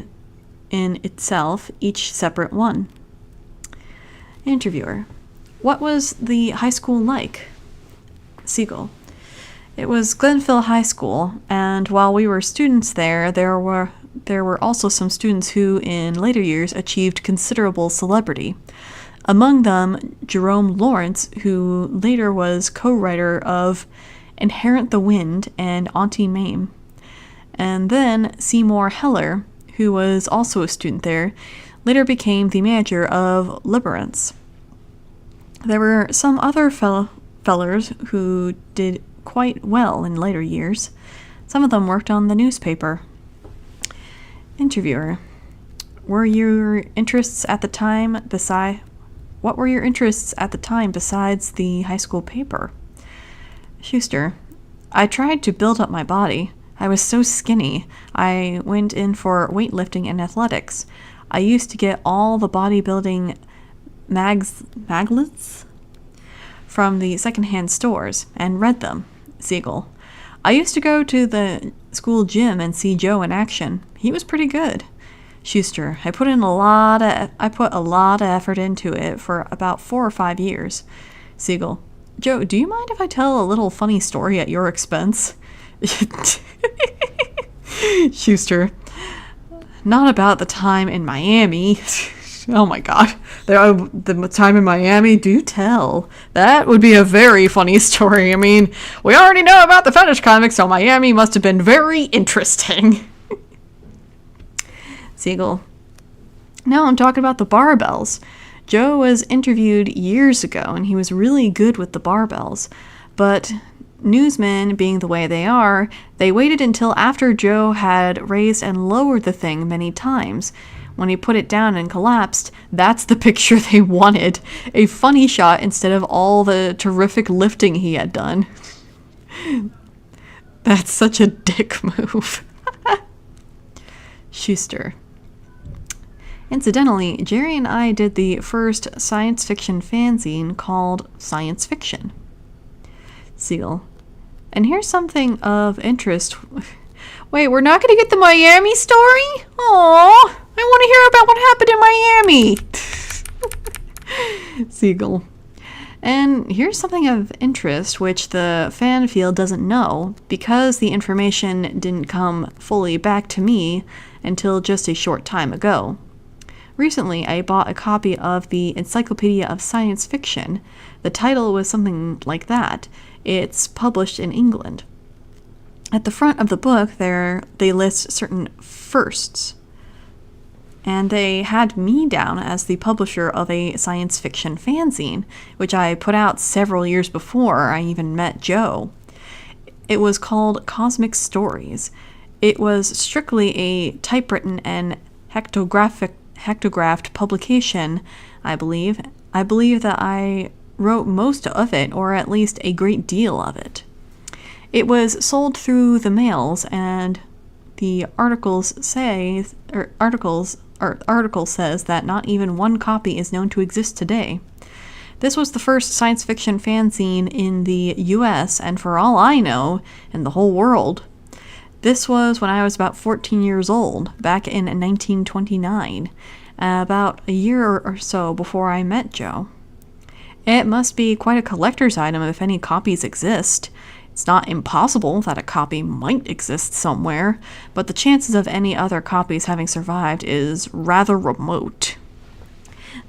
Speaker 1: in itself, each separate one. Interviewer. What was the high school like? Siegel. It was Glenville High School, and while we were students there were also some students who, in later years, achieved considerable celebrity. Among them, Jerome Lawrence, who later was co-writer of Inherent the Wind and Auntie Mame. And then Seymour Heller, who was also a student there, later became the manager of Liberance. There were some other fellers who did quite well in later years. Some of them worked on the newspaper. Interviewer. What were your interests at the time besides the high school paper? Shuster. I tried to build up my body. I was so skinny. I went in for weightlifting and athletics. I used to get all the bodybuilding maglets from the secondhand stores and read them. Siegel. I used to go to the school gym and see Joe in action. He was pretty good. Shuster. I put a lot of effort into it for about 4 or 5 years. Siegel. Joe, do you mind if I tell a little funny story at your expense? Shuster. Not about the time in Miami. Oh my god. The time in Miami, do tell. That would be a very funny story. I mean, we already know about the fetish comics, so Miami must have been very interesting. Siegel. No, I'm talking about the barbells. Joe was interviewed years ago, and he was really good with the barbells. But newsmen, being the way they are, they waited until after Joe had raised and lowered the thing many times. When he put it down and collapsed, that's the picture they wanted. A funny shot instead of all the terrific lifting he had done. That's such a dick move. Shuster. Incidentally, Jerry and I did the first science fiction fanzine called Science Fiction. Siegel. And here's something of interest. Wait, we're not going to get the Miami story? Aww, I want to hear about what happened in Miami. Siegel. And here's something of interest which the fan field doesn't know, because the information didn't come fully back to me until just a short time ago. Recently, I bought a copy of the Encyclopedia of Science Fiction. The title was something like that. It's published in England. At the front of the book, they list certain firsts. And they had me down as the publisher of a science fiction fanzine, which I put out several years before I even met Joe. It was called Cosmic Stories. It was strictly a typewritten and hectographed publication, I believe. I believe that I wrote most of it, or at least a great deal of it. It was sold through the mails, and the article says that not even one copy is known to exist today. This was the first science fiction fanzine in the US, and for all I know, in the whole world. This was when I was about 14 years old, back in 1929, about a year or so before I met Joe. It must be quite a collector's item if any copies exist. It's not impossible that a copy might exist somewhere, but the chances of any other copies having survived is rather remote.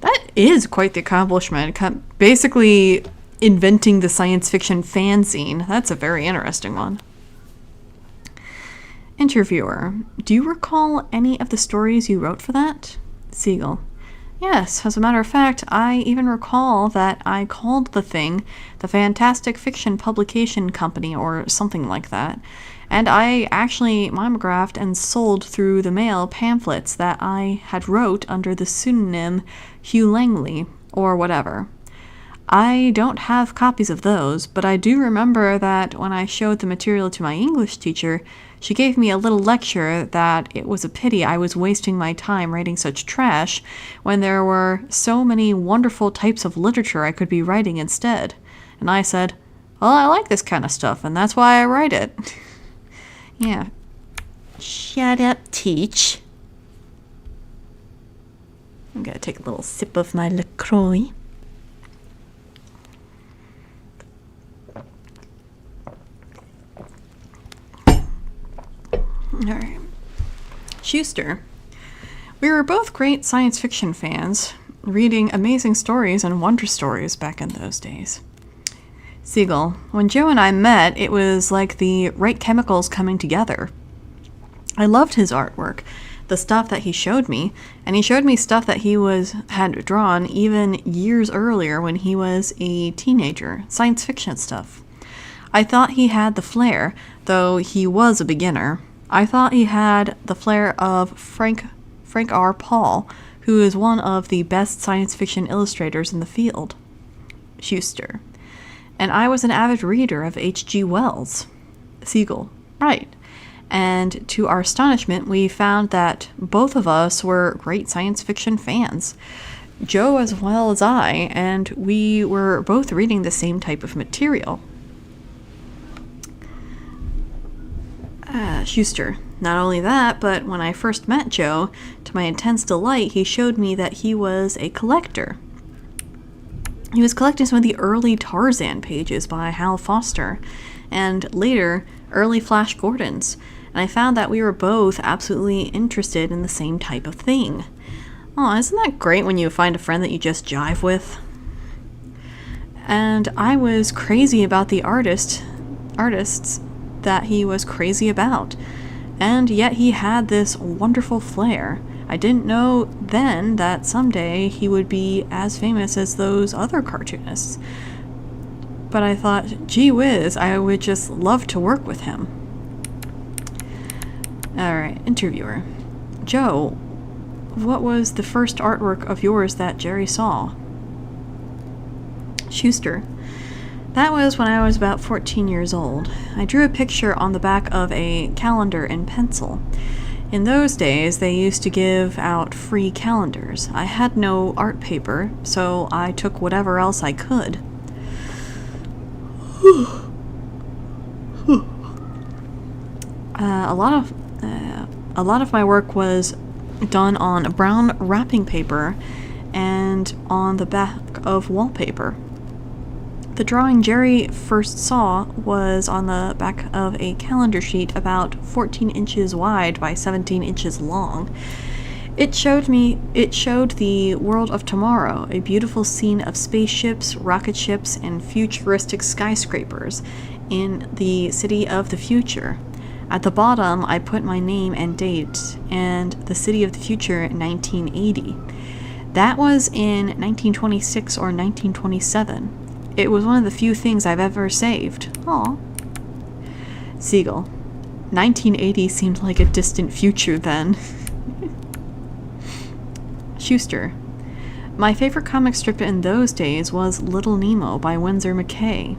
Speaker 1: That is quite the accomplishment, basically inventing the science fiction fanzine. That's a very interesting one. Interviewer, do you recall any of the stories you wrote for that? Siegel, yes, as a matter of fact, I even recall that I called the thing the Fantastic Fiction Publication Company or something like that, and I actually mimeographed and sold through the mail pamphlets that I had wrote under the pseudonym Hugh Langley, or whatever. I don't have copies of those, but I do remember that when I showed the material to my English teacher, she gave me a little lecture that it was a pity I was wasting my time writing such trash when there were so many wonderful types of literature I could be writing instead. And I said, well, I like this kind of stuff, and that's why I write it. Yeah. Shut up, Teach. I'm gonna take a little sip of my LaCroix. Alright. Shuster. We were both great science fiction fans, reading amazing stories and wonder stories back in those days. Siegel. When Joe and I met, it was like the right chemicals coming together. I loved his artwork, the stuff that he showed me, and he showed me stuff that he had drawn even years earlier when he was a teenager, science fiction stuff. I thought he had the flair, though he was a beginner. I thought he had the flair of Frank R. Paul, who is one of the best science fiction illustrators in the field. Shuster. And I was an avid reader of H.G. Wells. Siegel. Right. And to our astonishment, we found that both of us were great science fiction fans. Joe as well as I, and we were both reading the same type of material. Shuster. Not only that, but when I first met Joe, to my intense delight, he showed me that he was a collector. He was collecting some of the early Tarzan pages by Hal Foster, and later, early Flash Gordons, and I found that we were both absolutely interested in the same type of thing. Aw, isn't that great when you find a friend that you just jive with? And I was crazy about the artists that he was crazy about, and yet he had this wonderful flair. I didn't know then that someday he would be as famous as those other cartoonists, but I thought, gee whiz, I would just love to work with him. Alright, interviewer. Joe, what was the first artwork of yours that Jerry saw? Shuster. That was when I was about 14 years old. I drew a picture on the back of a calendar in pencil. In those days, they used to give out free calendars. I had no art paper, so I took whatever else I could. A lot of my work was done on brown wrapping paper and on the back of wallpaper. The drawing Jerry first saw was on the back of a calendar sheet about 14 inches wide by 17 inches long. It showed the world of tomorrow, a beautiful scene of spaceships, rocket ships, and futuristic skyscrapers in the city of the future. At the bottom, I put my name and date, and the city of the future, 1980. That was in 1926 or 1927. It was one of the few things I've ever saved. Aw. Siegel. 1980 seemed like a distant future then. Shuster. My favorite comic strip in those days was Little Nemo by Winsor McCay.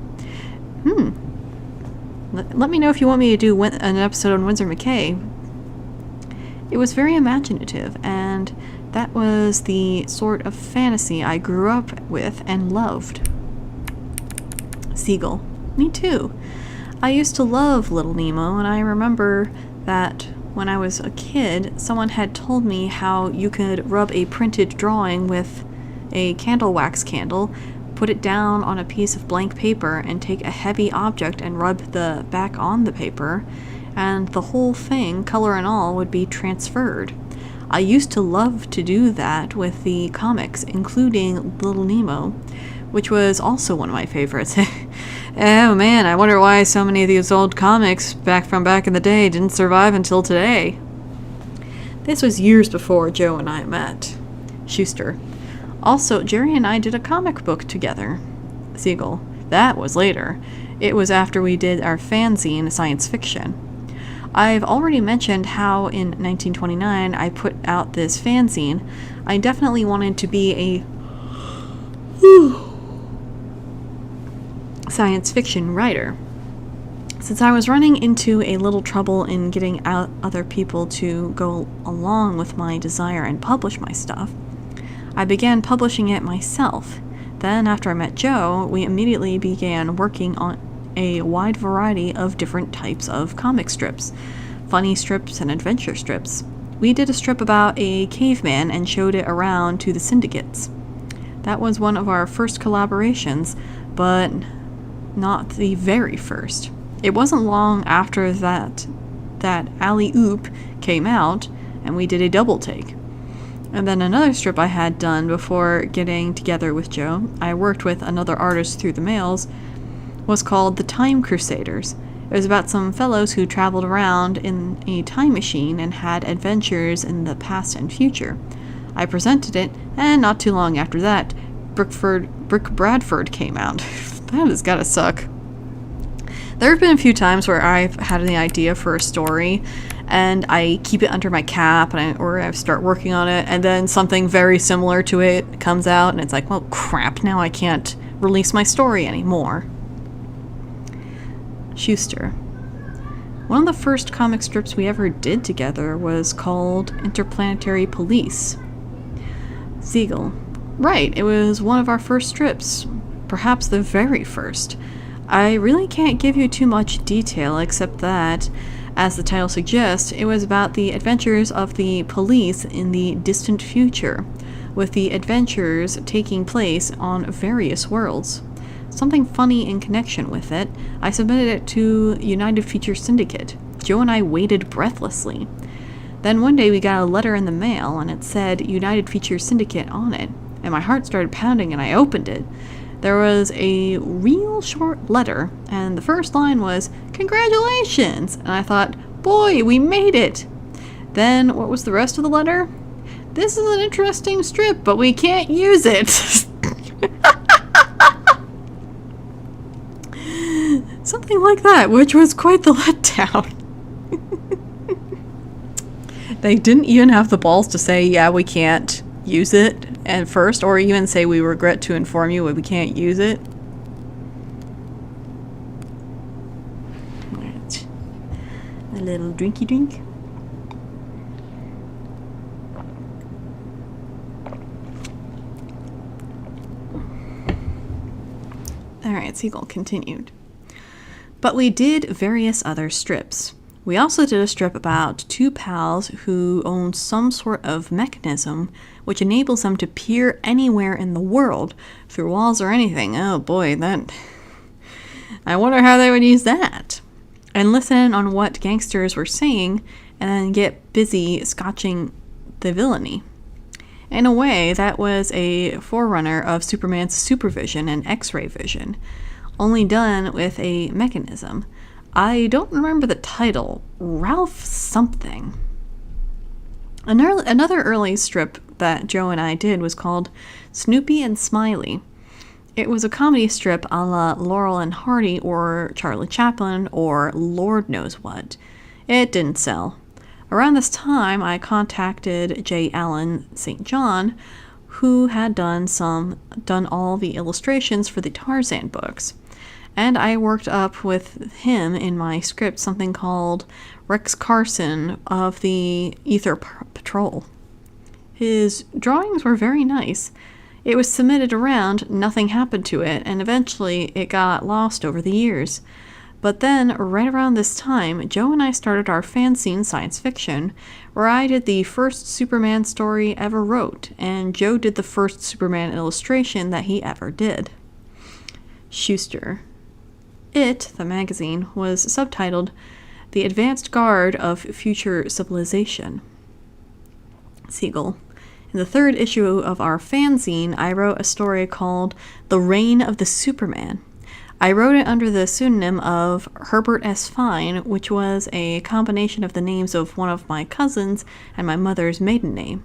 Speaker 1: Let me know if you want me to do an episode on Winsor McCay. It was very imaginative, and that was the sort of fantasy I grew up with and loved. Siegel. Me too. I used to love Little Nemo, and I remember that when I was a kid, someone had told me how you could rub a printed drawing with a candle wax candle, put it down on a piece of blank paper, and take a heavy object and rub the back on the paper, and the whole thing, color and all, would be transferred. I used to love to do that with the comics, including Little Nemo, which was also one of my favorites. Oh man, I wonder why so many of these old comics back in the day didn't survive until today. This was years before Joe and I met. Shuster. Also, Jerry and I did a comic book together. Siegel. That was later. It was after we did our fanzine Science Fiction. I've already mentioned how in 1929 I put out this fanzine. I definitely wanted to be a science fiction writer. Since I was running into a little trouble in getting out other people to go along with my desire and publish my stuff, I began publishing it myself. Then, after I met Joe, we immediately began working on a wide variety of different types of comic strips, funny strips and adventure strips. We did a strip about a caveman and showed it around to the syndicates. That was one of our first collaborations, but not the very first. It wasn't long after that Alley Oop came out, and we did a double take. And then another strip I had done before getting together with Joe, I worked with another artist through the mails, was called The Time Crusaders. It was about some fellows who traveled around in a time machine and had adventures in the past and future. I presented it, and not too long after that, Brick Bradford came out. That has gotta suck. There have been a few times where I've had an idea for a story, and I keep it under my cap, or I start working on it, and then something very similar to it comes out, and it's like, well, crap, now I can't release my story anymore. Shuster. One of the first comic strips we ever did together was called Interplanetary Police. Siegel. Right, it was one of our first strips. Perhaps the very first. I really can't give you too much detail except that, as the title suggests, it was about the adventures of the police in the distant future, with the adventures taking place on various worlds. Something funny in connection with it, I submitted it to United Feature Syndicate. Joe and I waited breathlessly. Then one day we got a letter in the mail, and it said United Feature Syndicate on it, and my heart started pounding and I opened it. There was a real short letter, and the first line was, "Congratulations!" And I thought, boy, we made it! Then, what was the rest of the letter? "This is an interesting strip, but we can't use it." Something like that, which was quite the letdown. They didn't even have the balls to say, yeah, we can't use it at first, or even say we regret to inform you that we can't use it. Right. A little drinky drink. Alright, Siegel continued. But we did various other strips. We also did a strip about two pals who own some sort of mechanism which enables them to peer anywhere in the world, through walls or anything. Oh boy, I wonder how they would use that. And listen on what gangsters were saying, and then get busy scotching the villainy. In a way, that was a forerunner of Superman's supervision and X-ray vision, only done with a mechanism. I don't remember the title. Ralph something. Another early strip that Joe and I did was called Snoopy and Smiley. It was a comedy strip a la Laurel and Hardy or Charlie Chaplin or Lord knows what. It didn't sell. Around this time, I contacted J. Allen St. John, who had done all the illustrations for the Tarzan books. And I worked up with him in my script something called Rex Carson of the Ether Patrol. His drawings were very nice. It was submitted around, nothing happened to it, and eventually it got lost over the years. But then, right around this time, Joe and I started our fanzine Science Fiction, where I did the first Superman story ever wrote, and Joe did the first Superman illustration that he ever did. Shuster. It, the magazine, was subtitled The Advanced Guard of Future Civilization. Siegel. In the third issue of our fanzine, I wrote a story called The Reign of the Superman. I wrote it under the pseudonym of Herbert S. Fine, which was a combination of the names of one of my cousins and my mother's maiden name.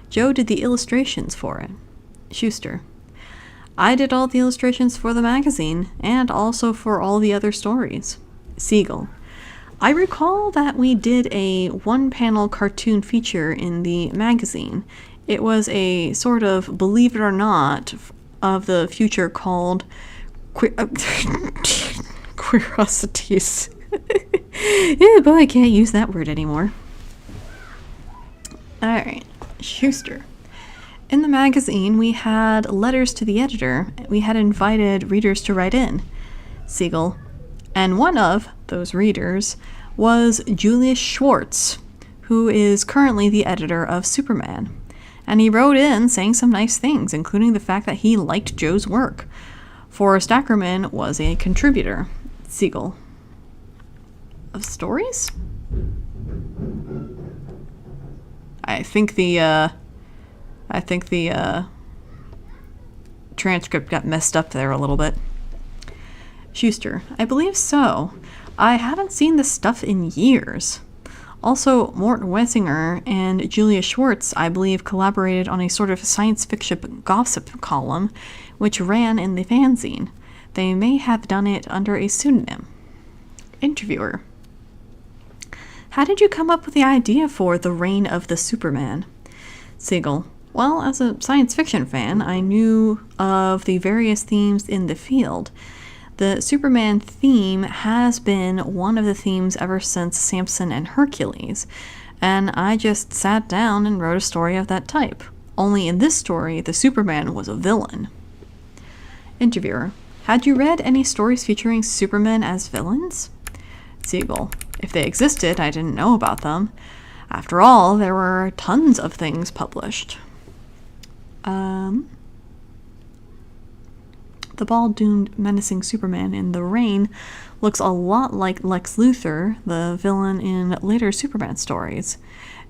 Speaker 1: Joe did the illustrations for it. Shuster. I did all the illustrations for the magazine, and also for all the other stories. Siegel. I recall that we did a one-panel cartoon feature in the magazine. It was a sort of Believe It or Not of the future called Queerosities. Yeah, boy, I can't use that word anymore. Alright, Shuster. In the magazine, we had letters to the editor. We had invited readers to write in. Siegel. And one of those readers was Julius Schwartz, who is currently the editor of Superman. And he wrote in saying some nice things, including the fact that he liked Joe's work. Forrest Ackerman was a contributor. Siegel. Of stories? I think the transcript got messed up there a little bit. Shuster. I believe so. I haven't seen this stuff in years. Also, Mort Wessinger and Julia Schwartz, I believe, collaborated on a sort of science fiction gossip column, which ran in the fanzine. They may have done it under a pseudonym. Interviewer. How did you come up with the idea for The Reign of the Superman? Siegel. Well, as a science fiction fan, I knew of the various themes in the field. The Superman theme has been one of the themes ever since Samson and Hercules, and I just sat down and wrote a story of that type. Only in this story, the Superman was a villain. Interviewer. Had you read any stories featuring Supermen as villains? Siegel. If they existed, I didn't know about them. After all, there were tons of things published. The bald-doomed, menacing Superman in The Reign looks a lot like Lex Luthor, the villain in later Superman stories.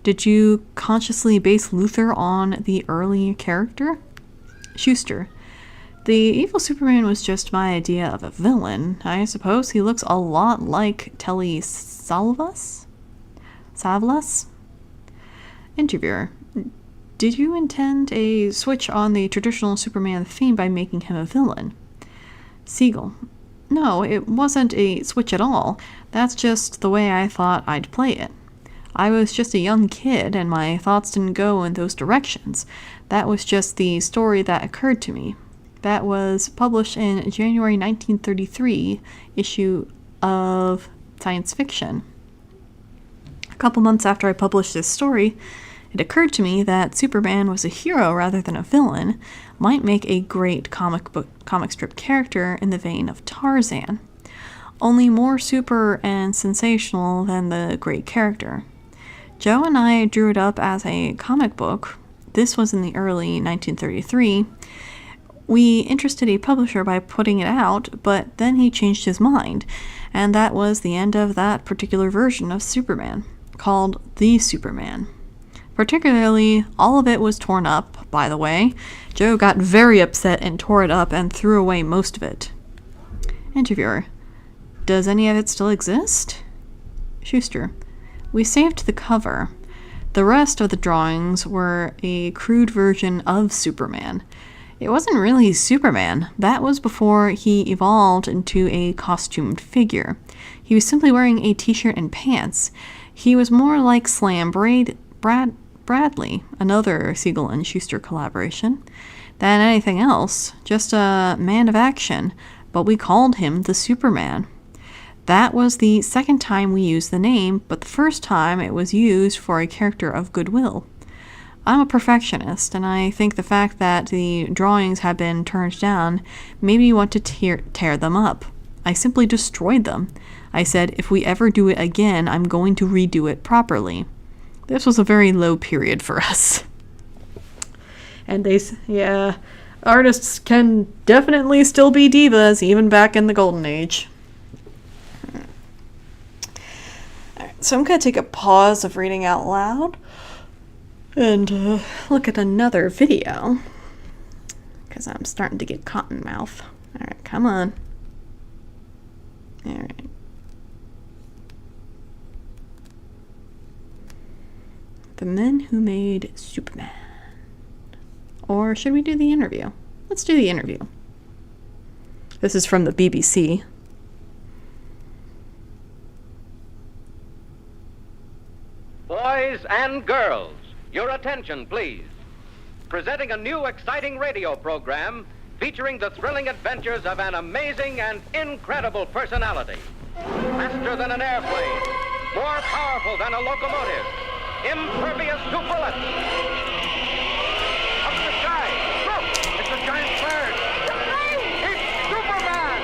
Speaker 1: Did you consciously base Luthor on the early character? Shuster. The evil Superman was just my idea of a villain. I suppose he looks a lot like Telly Savalas? Interviewer. Did you intend a switch on the traditional Superman theme by making him a villain? Siegel. No, it wasn't a switch at all. That's just the way I thought I'd play it. I was just a young kid, and my thoughts didn't go in those directions. That was just the story that occurred to me. That was published in January 1933 issue of Science Fiction. A couple months after I published this story, it occurred to me that Superman was a hero rather than a villain, might make a great comic strip character in the vein of Tarzan. only more super and sensational than the great character. Joe and I drew it up as a comic book. This was in the early 1933. We interested a publisher by putting it out, but then he changed his mind, and that was the end of that particular version of Superman, called The Superman. Particularly, all of it was torn up, by the way. Joe got very upset and tore it up and threw away most of it. Interviewer: does any of it still exist? Shuster: we saved the cover. The rest of the drawings were a crude version of Superman. It wasn't really Superman. That was before he evolved into a costumed figure. He was simply wearing a t-shirt and pants. He was more like Slam Bradley, another Siegel and Shuster collaboration, than anything else. Just a man of action, but we called him the Superman. That was the second time we used the name, but the first time it was used for a character of goodwill. I'm a perfectionist, and I think the fact that the drawings have been turned down made me want to tear them up. I simply destroyed them. I said, if we ever do it again, I'm going to redo it properly. This was a very low period for us. And yeah, artists can definitely still be divas, even back in the golden age. Alright, so I'm going to take a pause of reading out loud and look at another video, because I'm starting to get cotton mouth. Alright, come on. Alright. The Men Who Made Superman. Or should we do the interview? Let's do the interview. This is from the BBC.
Speaker 3: Boys and girls, your attention, please. Presenting a new exciting radio program featuring the thrilling adventures of an amazing and incredible personality. Faster than an airplane, more powerful than a locomotive, impervious to bullets. Up the sky, look, it's a giant bird. It's Superman!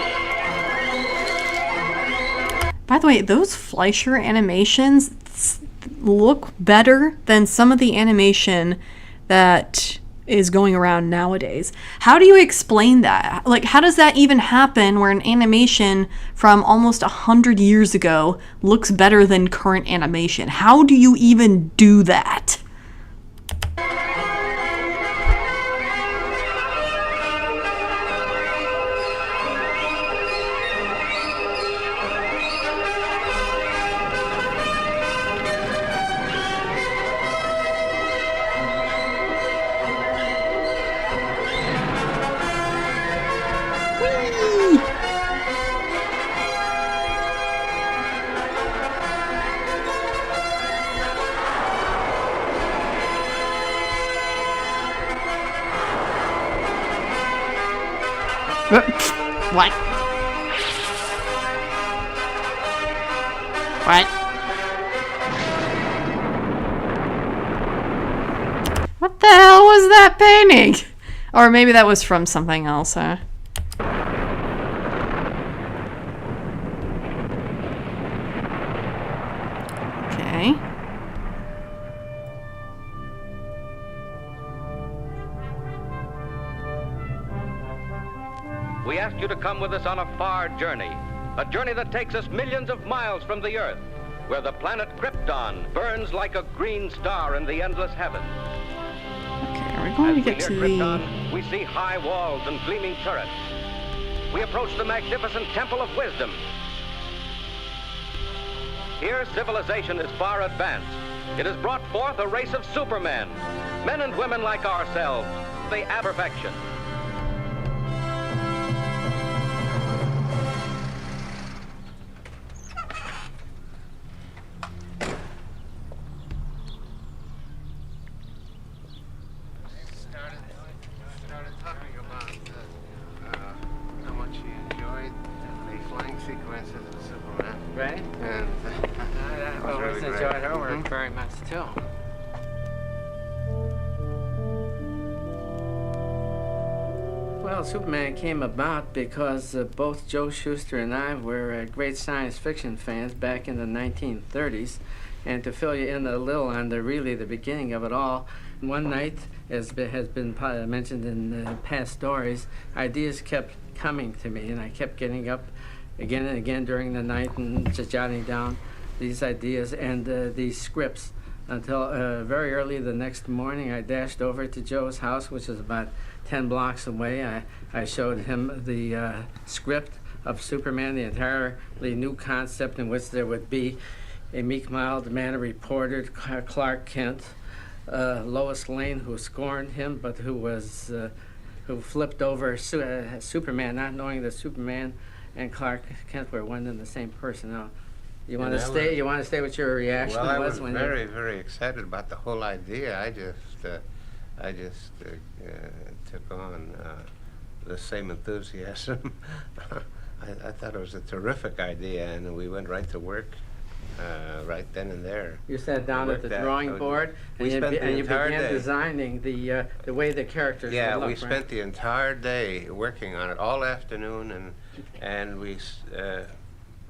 Speaker 1: By the way, those Fleischer animations look better than some of the animation that is going around nowadays. How do you explain that? Like, how does that even happen where an animation from almost 100 years ago looks better than current animation? How do you even do that? What? What? What the hell was that painting? Or maybe that was from something else, huh? Okay.
Speaker 3: We ask you to come with us on a far journey. A journey that takes us millions of miles from the Earth, where the planet Krypton burns like a green star in the endless heavens.
Speaker 1: Okay, are we going to get to
Speaker 3: Krypton, we see high walls and gleaming turrets. We approach the magnificent Temple of Wisdom. Here, civilization is far advanced. It has brought forth a race of supermen, men and women like ourselves, the perfection.
Speaker 4: Started talking about how much he enjoyed the flying sequences of Superman.
Speaker 5: Right?
Speaker 4: And
Speaker 5: I
Speaker 4: was
Speaker 5: always
Speaker 4: really
Speaker 5: enjoyed
Speaker 4: great.
Speaker 5: her work very much too. Well, Superman came about because both Joe Shuster and I were great science fiction fans back in the 1930s. And to fill you in a little on the beginning of it all, one night, as has been mentioned in past stories, ideas kept coming to me, and I kept getting up again and again during the night and just jotting down these ideas and these scripts until very early the next morning I dashed over to Joe's house, which is about 10 blocks away. I showed him the script of Superman, the entirely new concept in which there would be a meek, mild-mannered reporter, Clark Kent, Lois Lane, who scorned him, but who flipped over Superman, not knowing that Superman and Clark Kent were one and the same person. Now, you want to stay? You want to stay with your reaction?
Speaker 4: Well, I was
Speaker 5: when
Speaker 4: very, very excited about the whole idea. I just took on the same enthusiasm. I thought it was a terrific idea, and we went right to work right then and there.
Speaker 5: You sat down at the drawing board and you began designing the way the characters would look,
Speaker 4: we
Speaker 5: right?
Speaker 4: spent the entire day working on it, all afternoon, and we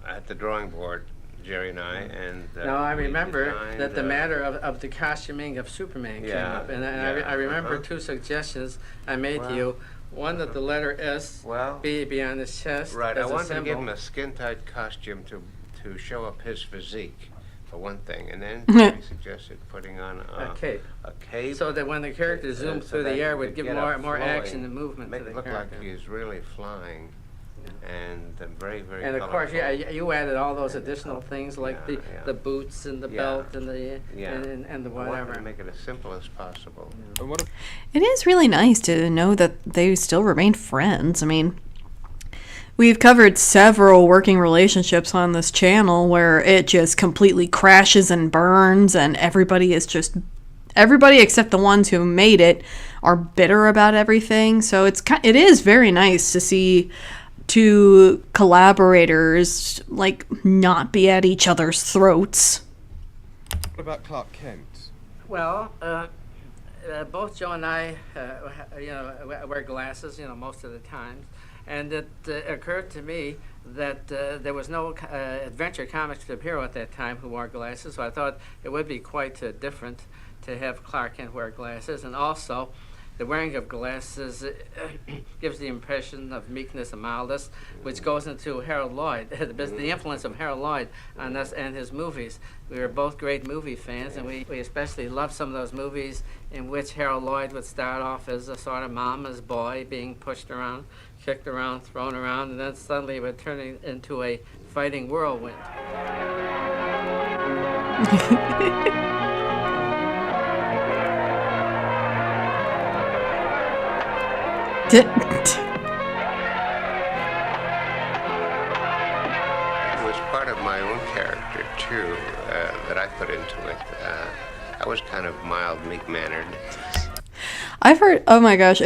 Speaker 4: at the drawing board, Jerry and I, and
Speaker 5: now I remember
Speaker 4: designed,
Speaker 5: that the matter of the costuming of Superman came up, and I remember two suggestions I made to you. One, that the letter S be on his chest.
Speaker 4: Right,
Speaker 5: as
Speaker 4: I wanted
Speaker 5: a
Speaker 4: to give
Speaker 5: symbol.
Speaker 4: him a skin-tight costume to show up his physique, for one thing, and then he suggested putting on
Speaker 5: a cape.
Speaker 4: A cape,
Speaker 5: so that when the character zoomed
Speaker 4: so
Speaker 5: through the
Speaker 4: that
Speaker 5: air,
Speaker 4: he
Speaker 5: would
Speaker 4: could
Speaker 5: give
Speaker 4: get up
Speaker 5: more
Speaker 4: flowing,
Speaker 5: action and movement
Speaker 4: make
Speaker 5: to the
Speaker 4: it look
Speaker 5: character.
Speaker 4: like he's really flying, and very, very.
Speaker 5: And of course,
Speaker 4: colorful.
Speaker 5: you added all those additional things like the boots and the belt and the and the
Speaker 4: I wanted
Speaker 5: whatever.
Speaker 4: to make it as simple as possible.
Speaker 1: It is really nice to know that they still remain friends. I mean, we've covered several working relationships on this channel where it just completely crashes and burns, and everybody except the ones who made it are bitter about everything. So it is very nice to see two collaborators like not be at each other's throats.
Speaker 6: What about Clark Kent?
Speaker 5: Well, both Joe and I, wear glasses, most of the time, and it occurred to me that there was no adventure comic superhero at that time who wore glasses, so I thought it would be quite different to have Clark Kent wear glasses, and also the wearing of glasses gives the impression of meekness and mildness, which goes into Harold Lloyd, the influence of Harold Lloyd on us and his movies. We were both great movie fans, and we especially loved some of those movies in which Harold Lloyd would start off as a sort of mama's boy, being pushed around, kicked around, thrown around, and then suddenly would turn into a fighting whirlwind.
Speaker 4: It was part of my own character, too, that I put into it. I was kind of mild, meek-mannered.
Speaker 1: I've heard, oh my gosh,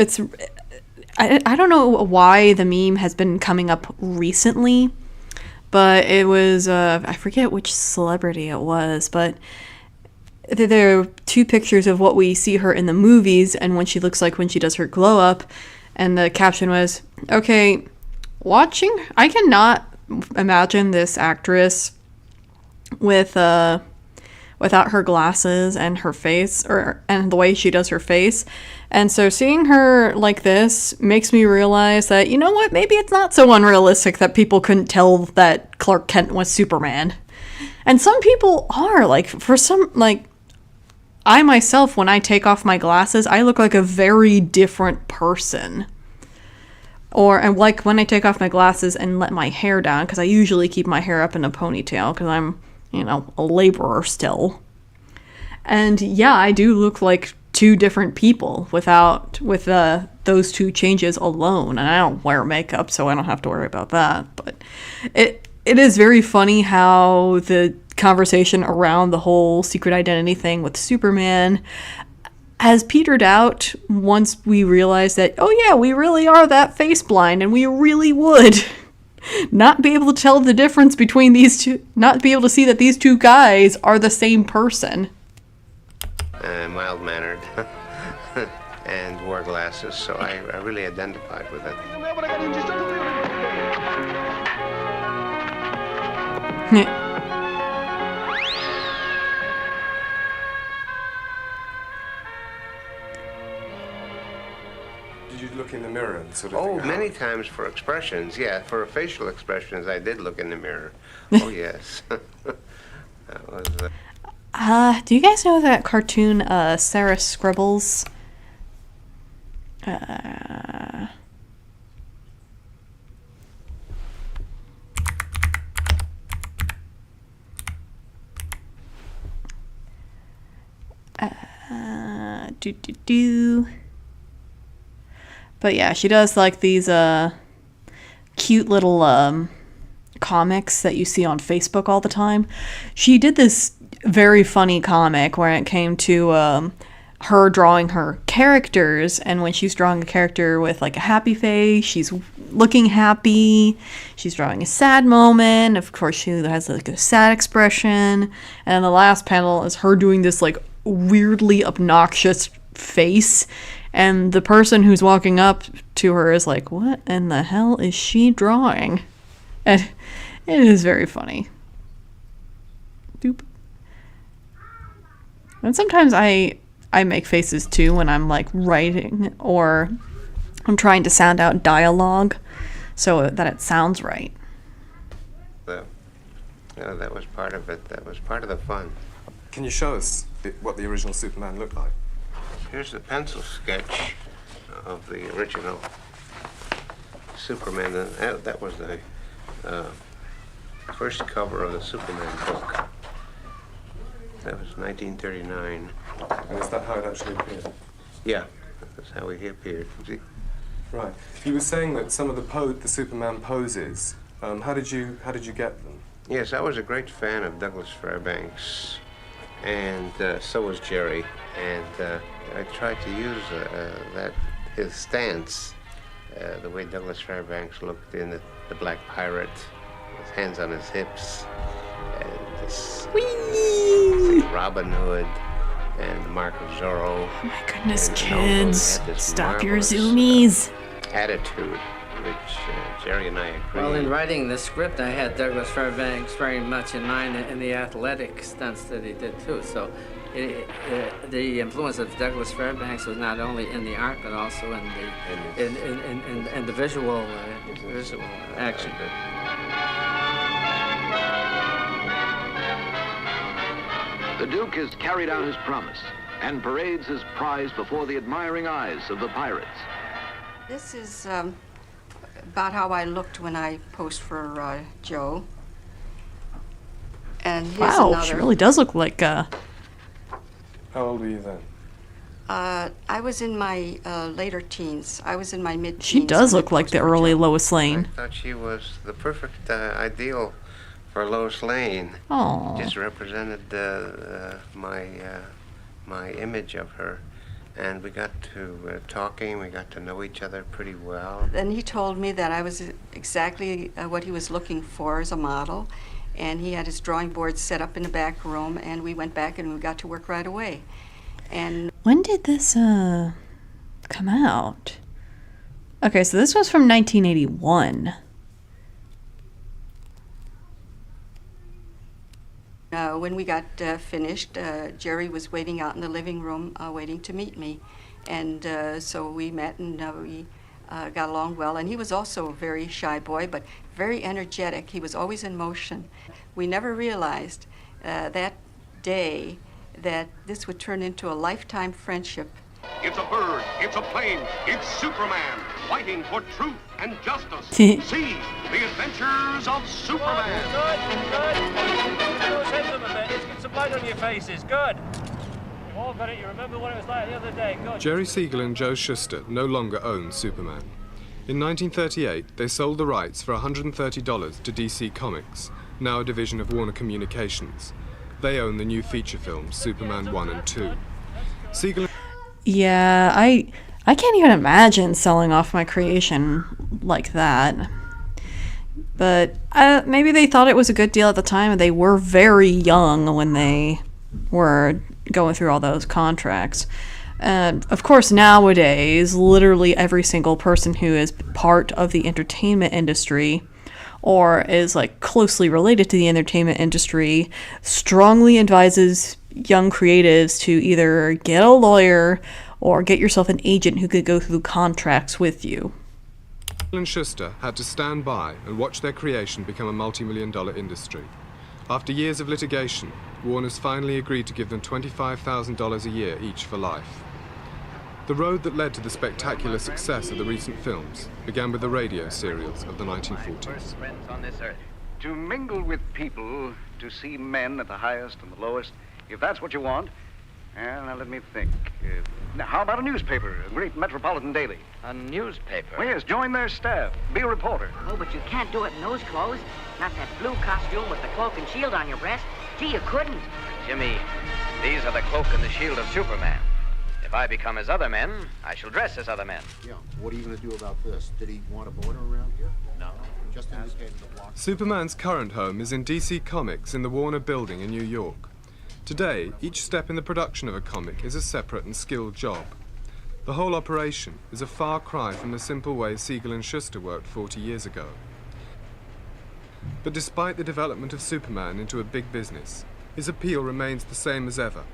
Speaker 1: I don't know why the meme has been coming up recently, but it was, I forget which celebrity it was, but there are two pictures of what we see her in the movies and what she looks like when she does her glow up. And the caption was, okay, I cannot imagine this actress without her glasses and her face, and the way she does her face. And so seeing her like this makes me realize that, you know what, maybe it's not so unrealistic that people couldn't tell that Clark Kent was Superman. And some people are, I myself, when I take off my glasses, I look like a very different person. And like when I take off my glasses and let my hair down, because I usually keep my hair up in a ponytail because I'm, a laborer still. And yeah, I do look like two different people with those two changes alone. And I don't wear makeup, so I don't have to worry about that. But it is very funny how the conversation around the whole secret identity thing with Superman has petered out once we realized that, oh yeah, we really are that face blind, and we really would not be able to tell the difference between these two, not be able to see that these two guys are the same person.
Speaker 4: Mild-mannered. and wore glasses, so I really identified with it.
Speaker 6: Did you look in the mirror and sort of
Speaker 4: Oh,
Speaker 6: think,
Speaker 4: many times for expressions, yeah. For facial expressions, I did look in the mirror. Oh, yes. That was...
Speaker 1: Do you guys know that cartoon, Sarah Scribbles? But yeah, she does like these cute little comics that you see on Facebook all the time. She did this very funny comic where it came to her drawing her characters, and when she's drawing a character with like a happy face, she's looking happy. She's drawing a sad moment, of course she has like a sad expression, and then the last panel is her doing this like weirdly obnoxious face, and the person who's walking up to her is like, what in the hell is she drawing? And it is very funny. Doop. And sometimes I make faces too when I'm like writing or I'm trying to sound out dialogue so that it sounds right.
Speaker 4: That was part of it. That was part of the fun.
Speaker 6: Can you show us what the original Superman looked like?
Speaker 4: Here's the pencil sketch of the original Superman. And that was the first cover of the Superman book. That was 1939.
Speaker 6: And is that how it actually appeared?
Speaker 4: Yeah, that's how he appeared. See?
Speaker 6: Right. You were saying that some of the Superman poses. How did you get them?
Speaker 4: Yes, I was a great fan of Douglas Fairbanks, and so was Jerry. And I tried to use his stance, the way Douglas Fairbanks looked in the Black Pirate, with hands on his hips, and this Robin Hood and the Mark of Zorro.
Speaker 1: Oh my goodness,
Speaker 4: and
Speaker 1: kids, stop your
Speaker 4: marvelous,
Speaker 1: zoomies.
Speaker 4: Attitude, which Jerry and I agreed.
Speaker 5: Well, in writing the script, I had Douglas Fairbanks very much in mind and the athletic stunts that he did too. So the influence of Douglas Fairbanks was not only in the art but also in the visual action.
Speaker 7: The Duke has carried out his promise and parades his prize before the admiring eyes of the pirates.
Speaker 8: This is about how I looked when I posed for Joe. And here's
Speaker 1: Wow,
Speaker 8: another.
Speaker 1: she really does look like
Speaker 6: How old were you then?
Speaker 8: I was in my later teens. I was in my mid-teens.
Speaker 1: she does
Speaker 8: when I
Speaker 1: look like
Speaker 8: posed
Speaker 1: the
Speaker 8: for
Speaker 1: early
Speaker 8: Joe.
Speaker 1: Lois
Speaker 4: I
Speaker 1: Lane.
Speaker 4: thought she was the perfect ideal for Lois Lane.
Speaker 1: Oh,
Speaker 4: Just represented my image of her, and we got to talking. We got to know each other pretty well.
Speaker 8: Then he told me that I was exactly what he was looking for as a model, and he had his drawing board set up in the back room, and we went back and we got to work right away. And
Speaker 1: when did this come out? Okay, so this was from 1981.
Speaker 8: when we got finished, Jerry was waiting out in the living room, waiting to meet me. And so we met and we got along well. And he was also a very shy boy, but very energetic. He was always in motion. We never realized that day that this would turn into a lifetime friendship.
Speaker 9: It's a bird, it's a plane, it's Superman, fighting for truth and justice. See the adventures of Superman.
Speaker 10: Get some light on your faces, good. You've all got it, you remember what it was like the other day, good.
Speaker 6: Jerry Siegel and Joe Shuster no longer own Superman. In 1938, they sold the rights for $130 to DC Comics, now a division of Warner Communications. They own the new feature films, Superman 1 and 2. Siegel.
Speaker 1: Yeah, I can't even imagine selling off my creation like that. But maybe they thought it was a good deal at the time, and they were very young when they were going through all those contracts. And of course, nowadays, literally every single person who is part of the entertainment industry or is like closely related to the entertainment industry strongly advises young creatives to either get a lawyer or get yourself an agent who could go through contracts with you.
Speaker 6: Siegel and Shuster had to stand by and watch their creation become a multi-million-dollar industry. After years of litigation, Warner's finally agreed to give them $25,000 a year each for life. The road that led to the spectacular success of the recent films began with the radio serials of the 1940s.
Speaker 7: Friends on this earth.
Speaker 11: To mingle with people, to see men at the highest and the lowest, if that's what you want. Now let me think. Now, how about a newspaper, a great metropolitan daily?
Speaker 7: A newspaper?
Speaker 11: Well, yes, join their staff. Be a reporter.
Speaker 12: Oh, but you can't do it in those clothes. Not that blue costume with the cloak and shield on your breast. Gee, you couldn't.
Speaker 7: Jimmy, these are the cloak and the shield of Superman. If I become as other men, I shall dress as other men.
Speaker 13: Yeah, what are you going to do about this? Did he want a border around here?
Speaker 7: No.
Speaker 13: Just indicated the block.
Speaker 6: Superman's current home is in DC Comics in the Warner Building in New York. Today, each step in the production of a comic is a separate and skilled job. The whole operation is a far cry from the simple way Siegel and Shuster worked 40 years ago. But despite the development of Superman into a big business, his appeal remains the same as ever,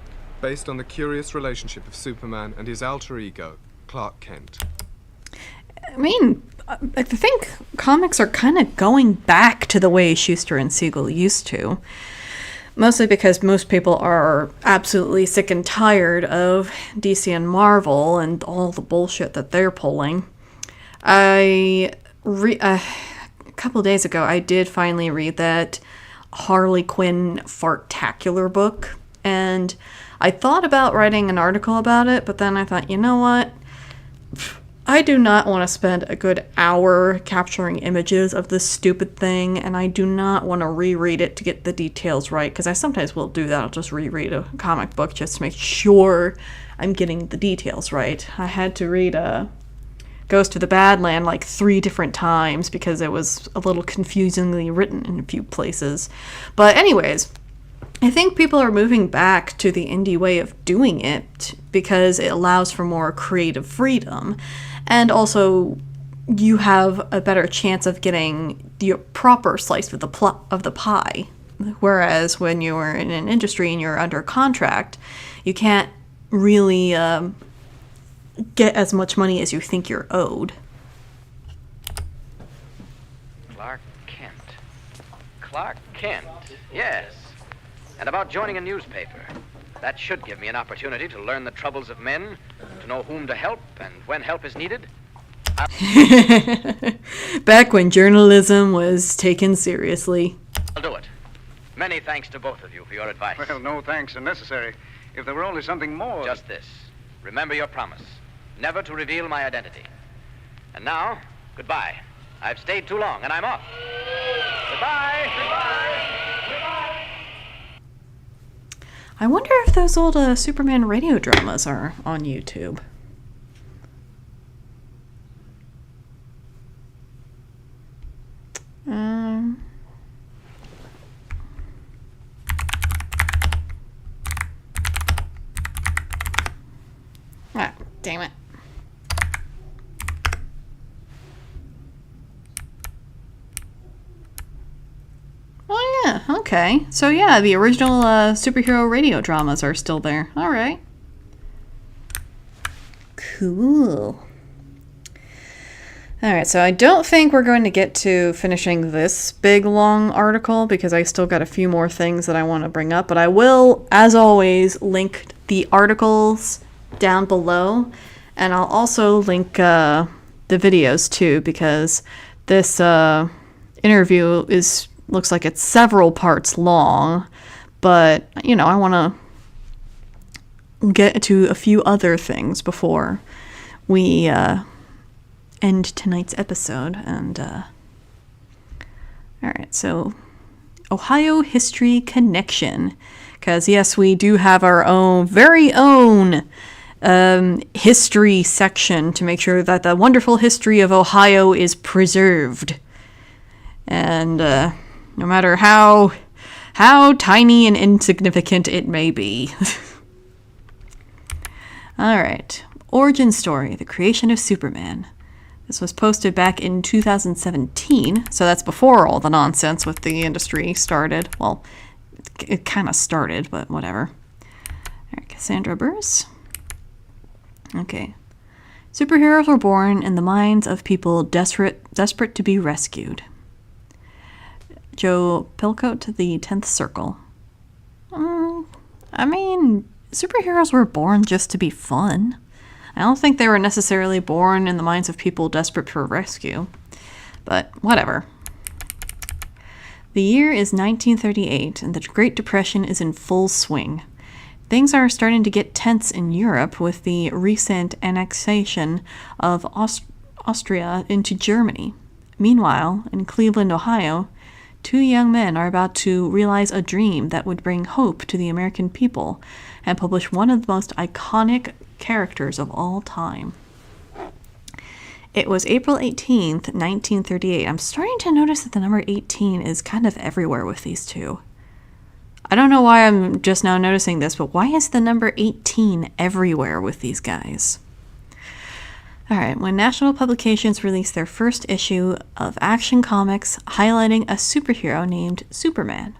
Speaker 6: based on the curious relationship of Superman and his alter ego, Clark Kent.
Speaker 1: I mean, I think comics are kind of going back to the way Shuster and Siegel used to. Mostly because most people are absolutely sick and tired of DC and Marvel and all the bullshit that they're pulling. A couple days ago, I did finally read that Harley Quinn Fartacular book, and I thought about writing an article about it, but then I thought, you know what? I do not want to spend a good hour capturing images of this stupid thing, and I do not want to reread it to get the details right, because I sometimes will do that. I'll just reread a comic book just to make sure I'm getting the details right. I had to read Ghost of the Badland like 3 different times because it was a little confusingly written in a few places. But anyways, I think people are moving back to the indie way of doing it because it allows for more creative freedom. And also, you have a better chance of getting your proper slice of the pie. Whereas when you're in an industry and you're under contract, you can't really get as much money as you think you're owed.
Speaker 7: Clark Kent. Clark Kent, yes. And about joining a newspaper. That should give me an opportunity to learn the troubles of men, to know whom to help and when help is needed.
Speaker 1: Back when journalism was taken seriously.
Speaker 7: I'll do it. Many thanks to both of you for your advice.
Speaker 11: Well, no thanks are necessary. If there were only something more...
Speaker 7: Just this. Remember your promise. Never to reveal my identity. And now, goodbye. I've stayed too long, and I'm off. Goodbye. Goodbye.
Speaker 1: I wonder if those old Superman radio dramas are on YouTube. Ah, damn it. Oh yeah, okay. So yeah, the original superhero radio dramas are still there. Alright. Cool. Alright, so I don't think we're going to get to finishing this big long article because I still got a few more things that I want to bring up, but I will, as always, link the articles down below, and I'll also link the videos too, because this interview looks like it's several parts long, but, you know, I want to get to a few other things before we end tonight's episode. And, alright, so Ohio History Connection. Because, yes, we do have our own, very own history section to make sure that the wonderful history of Ohio is preserved. And, no matter how tiny and insignificant it may be. All right. Origin story, the creation of Superman. This was posted back in 2017, so that's before all the nonsense with the industry started. Well, it kind of started, but whatever. All right, Cassandra Burrs. Okay. Superheroes were born in the minds of people desperate to be rescued. Joe Pilcoat, The 10th Circle. I mean, superheroes were born just to be fun. I don't think they were necessarily born in the minds of people desperate for rescue. But whatever. The year is 1938, and the Great Depression is in full swing. Things are starting to get tense in Europe with the recent annexation of Austria into Germany. Meanwhile, in Cleveland, Ohio, 2 young men are about to realize a dream that would bring hope to the American people and publish one of the most iconic characters of all time. It was April 18th, 1938. I'm starting to notice that the number 18 is kind of everywhere with these two. I don't know why I'm just now noticing this, but why is the number 18 everywhere with these guys? All right, when National Publications released their first issue of Action Comics highlighting a superhero named Superman.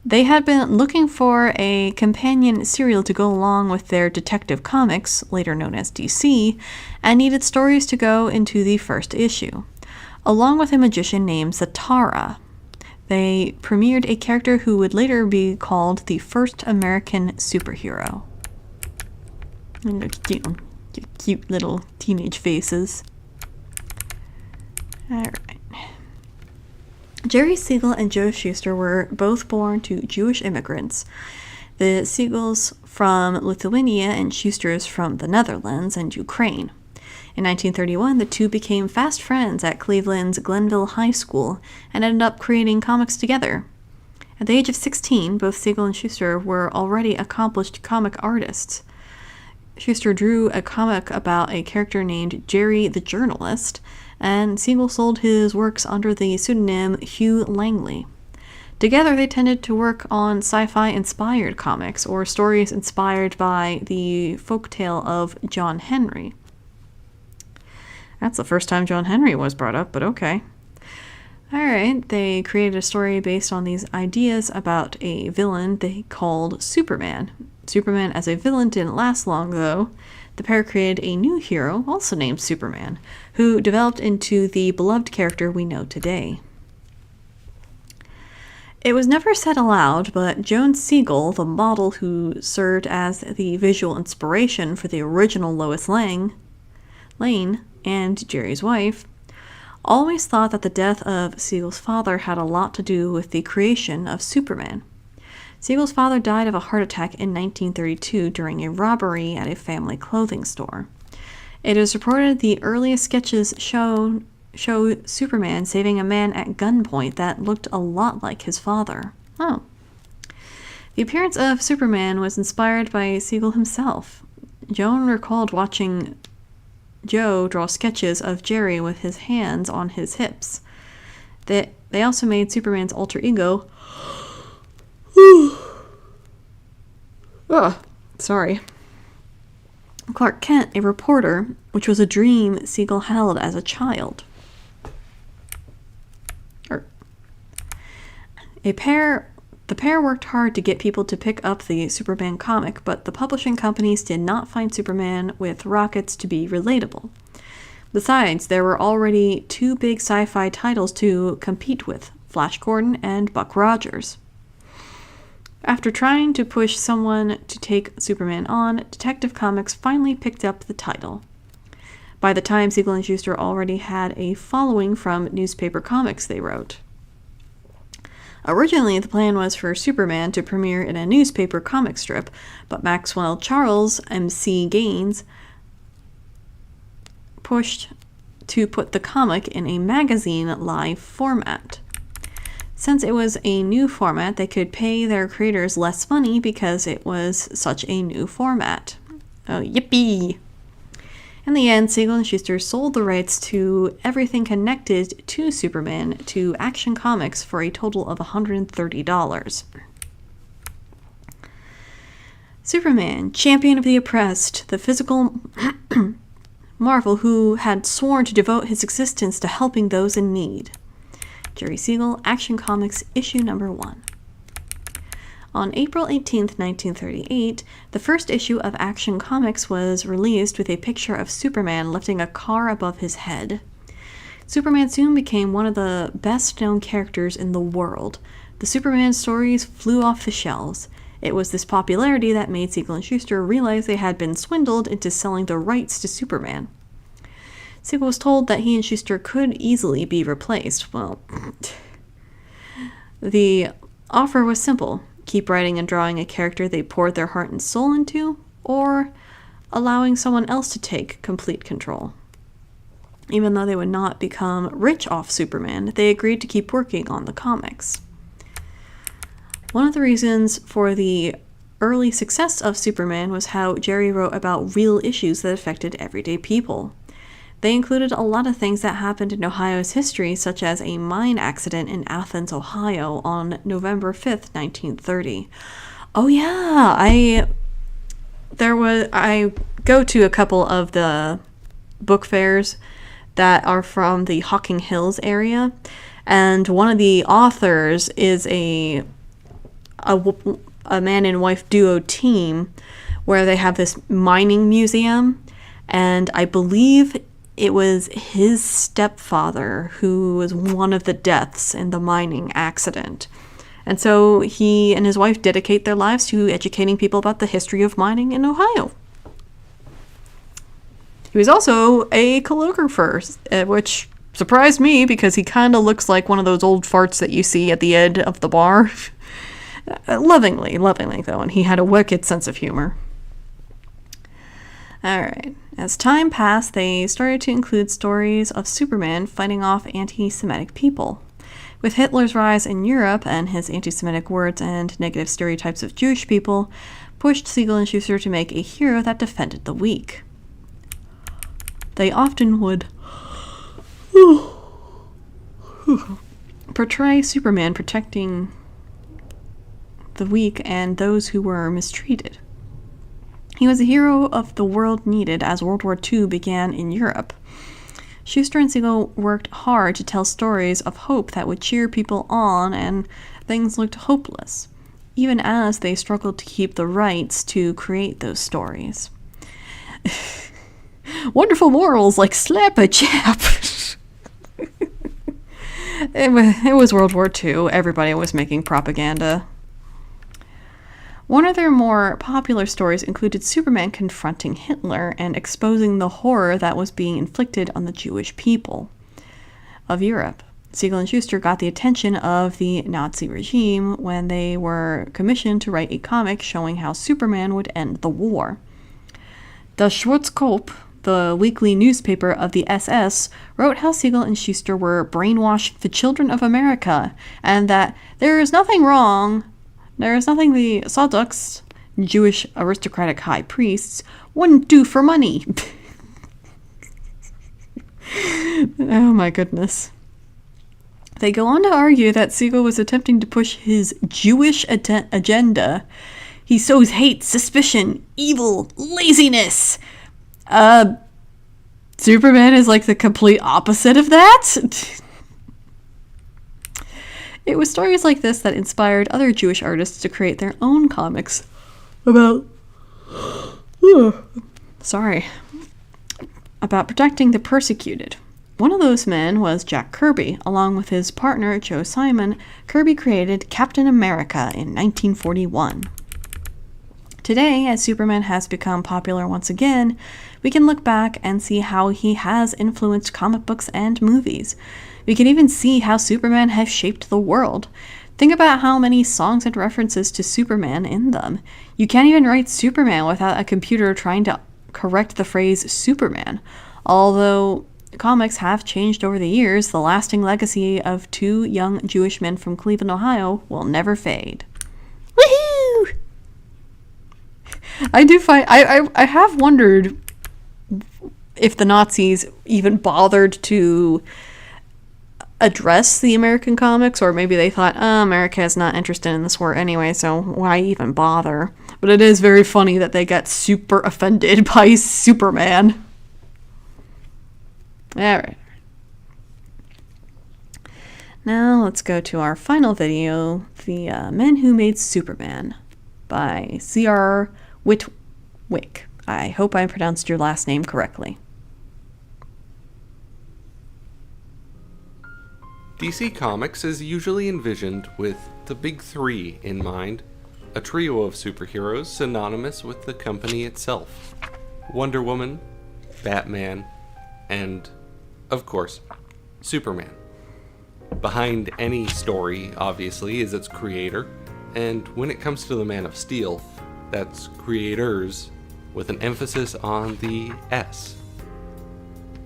Speaker 1: They had been looking for a companion serial to go along with their Detective Comics, later known as DC, and needed stories to go into the first issue, along with a magician named Zatara. They premiered a character who would later be called the first American superhero. And look cute little teenage faces. All right. Jerry Siegel and Joe Shuster were both born to Jewish immigrants. The Siegels from Lithuania and Schusters from the Netherlands and Ukraine. In 1931, the two became fast friends at Cleveland's Glenville High School and ended up creating comics together. At the age of 16, both Siegel and Shuster were already accomplished comic artists. Shuster drew a comic about a character named Jerry the Journalist, and Siegel sold his works under the pseudonym Hugh Langley. Together, they tended to work on sci-fi-inspired comics or stories inspired by the folktale of John Henry. That's the first time John Henry was brought up, but okay. Alright, they created a story based on these ideas about a villain they called Superman. Superman as a villain didn't last long, though. The pair created a new hero, also named Superman, who developed into the beloved character we know today. It was never said aloud, but Joan Siegel, the model who served as the visual inspiration for the original Lois Lane and Jerry's wife, always thought that the death of Siegel's father had a lot to do with the creation of Superman. Siegel's father died of a heart attack in 1932 during a robbery at a family clothing store. It is reported the earliest sketches show Superman saving a man at gunpoint that looked a lot like his father. Oh. The appearance of Superman was inspired by Siegel himself. Joan recalled watching Joe draw sketches of Jerry with his hands on his hips. They also made Superman's alter ego sorry. Clark Kent, a reporter, which was a dream Siegel held as a child. The pair worked hard to get people to pick up the Superman comic, but the publishing companies did not find Superman with rockets to be relatable. Besides, there were already 2 big sci-fi titles to compete with, Flash Gordon and Buck Rogers. After trying to push someone to take Superman on, Detective Comics finally picked up the title. By the time Siegel and Shuster already had a following from newspaper comics they wrote. Originally, the plan was for Superman to premiere in a newspaper comic strip, but Maxwell Charles M.C. Gaines pushed to put the comic in a magazine live format. Since it was a new format, they could pay their creators less money because it was such a new format. Oh, yippee! In the end, Siegel and Shuster sold the rights to everything connected to Superman to Action Comics for a total of $130. Superman, champion of the oppressed, the physical marvel who had sworn to devote his existence to helping those in need. Jerry Siegel, Action Comics, issue number 1. On April 18, 1938, the first issue of Action Comics was released with a picture of Superman lifting a car above his head. Superman soon became one of the best-known characters in the world. The Superman stories flew off the shelves. It was this popularity that made Siegel and Shuster realize they had been swindled into selling the rights to Superman. Siegel was told that he and Shuster could easily be replaced. Well, the offer was simple. Keep writing and drawing a character they poured their heart and soul into, or allowing someone else to take complete control. Even though they would not become rich off Superman, they agreed to keep working on the comics. One of the reasons for the early success of Superman was how Jerry wrote about real issues that affected everyday people. They included a lot of things that happened in Ohio's history, such as a mine accident in Athens, Ohio on November 5th, 1930. Oh yeah, I go to a couple of the book fairs that are from the Hocking Hills area, and one of the authors is a man and wife duo team where they have this mining museum, and I believe it was his stepfather who was one of the deaths in the mining accident. And so he and his wife dedicate their lives to educating people about the history of mining in Ohio. He was also a calligrapher, which surprised me because he kind of looks like one of those old farts that you see at the end of the bar. Lovingly though, and he had a wicked sense of humor. Alright, as time passed, they started to include stories of Superman fighting off anti-Semitic people. With Hitler's rise in Europe and his anti-Semitic words and negative stereotypes of Jewish people, pushed Siegel and Shuster to make a hero that defended the weak. They often would portray Superman protecting the weak and those who were mistreated. He was a hero of the world needed as World War II began in Europe. Shuster and Siegel worked hard to tell stories of hope that would cheer people on, and things looked hopeless, even as they struggled to keep the rights to create those stories. Wonderful morals like slap a chap. It was World War II. Everybody was making propaganda. One of their more popular stories included Superman confronting Hitler and exposing the horror that was being inflicted on the Jewish people of Europe. Siegel and Shuster got the attention of the Nazi regime when they were commissioned to write a comic showing how Superman would end the war. Das Schwarzkopf, the weekly newspaper of the SS, wrote how Siegel and Shuster were brainwashing the children of America, and that there is nothing the Saduks, Jewish aristocratic high priests, wouldn't do for money. Oh my goodness. They go on to argue that Siegel was attempting to push his Jewish agenda. He sows hate, suspicion, evil, laziness. Superman is like the complete opposite of that? It was stories like this that inspired other Jewish artists to create their own comics about protecting the persecuted. One of those men was Jack Kirby. Along with his partner Joe Simon, Kirby created Captain America in 1941. Today, as Superman has become popular once again, we can look back and see how he has influenced comic books and movies. We can even see how Superman has shaped the world. Think about how many songs and references to Superman in them. You can't even write Superman without a computer trying to correct the phrase Superman. Although comics have changed over the years, the lasting legacy of two young Jewish men from Cleveland, Ohio will never fade. Woohoo! I have wondered if the Nazis even bothered to address the American comics, or maybe they thought, America is not interested in this war anyway, so why even bother? But it is very funny that they got super offended by Superman. Alright. Now let's go to our final video, The Men Who Made Superman by C.R. Whitwick. I hope I pronounced your last name correctly.
Speaker 14: DC Comics is usually envisioned with the big three in mind, a trio of superheroes synonymous with the company itself. Wonder Woman, Batman, and, of course, Superman. Behind any story, obviously, is its creator, and when it comes to the Man of Steel, that's creators with an emphasis on the S.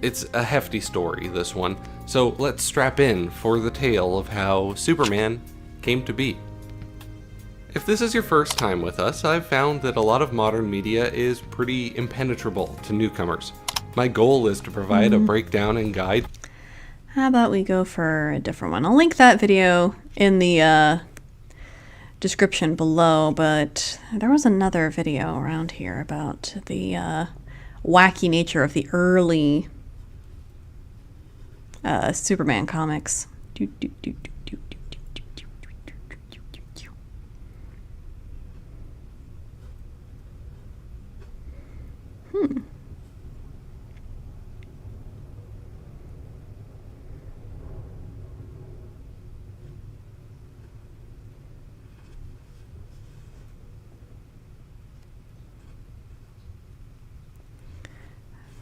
Speaker 14: It's a hefty story, this one, so let's strap in for the tale of how Superman came to be. If this is your first time with us, I've found that a lot of modern media is pretty impenetrable to newcomers. My goal is to provide a breakdown and guide.
Speaker 1: How about we go for a different one? I'll link that video in the description below, but there was another video around here about the wacky nature of the early Superman comics.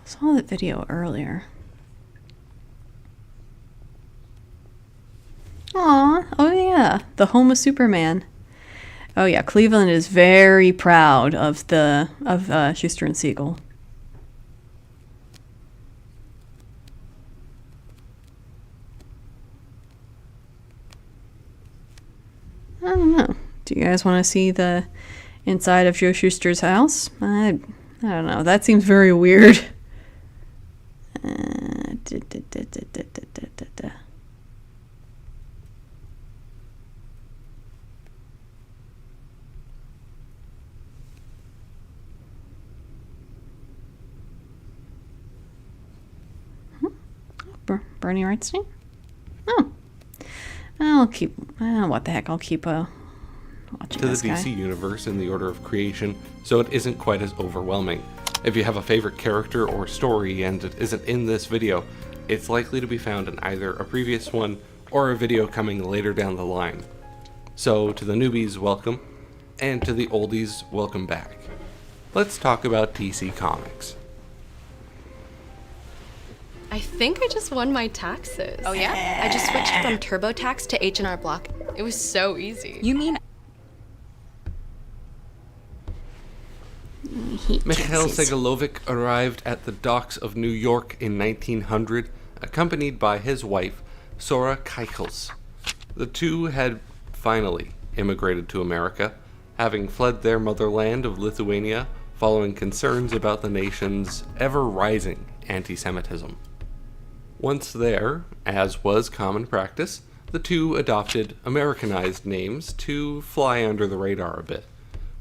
Speaker 1: Saw that video earlier. Aw, oh yeah, the home of Superman. Oh yeah, Cleveland is very proud of Shuster and Siegel. I don't know. Do you guys want to see the inside of Joe Shuster's house? I don't know. That seems very weird. Bernie Wrightstein? Oh. I'll keep... what the heck, I'll keep watching
Speaker 14: to the
Speaker 1: this guy.
Speaker 14: DC universe in the order of creation, so it isn't quite as overwhelming. If you have a favorite character or story and it isn't in this video, it's likely to be found in either a previous one or a video coming later down the line. So to the newbies, welcome, and to the oldies, welcome back. Let's talk about DC Comics.
Speaker 15: I think I just won my taxes. Oh yeah? I just switched from TurboTax to H&R Block. It was so easy.
Speaker 16: You mean
Speaker 14: Mikhail Segalovic arrived at the docks of New York in 1900, accompanied by his wife, Sora Keichels. The two had finally immigrated to America, having fled their motherland of Lithuania following concerns about the nation's ever-rising anti-Semitism. Once there, as was common practice, the two adopted Americanized names to fly under the radar a bit.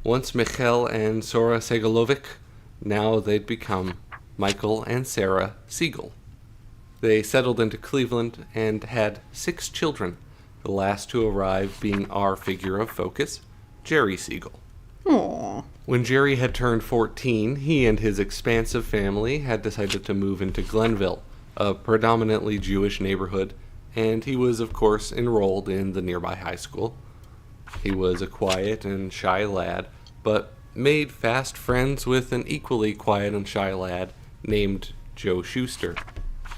Speaker 14: Once Mikhail and Sora Segalovic, now they'd become Michael and Sarah Siegel. They settled into Cleveland and had 6 children, the last to arrive being our figure of focus, Jerry Siegel.
Speaker 1: Aww.
Speaker 14: When Jerry had turned 14, he and his expansive family had decided to move into Glenville, a predominantly Jewish neighborhood, and he was, of course, enrolled in the nearby high school. He was a quiet and shy lad, but made fast friends with an equally quiet and shy lad named Joe Shuster.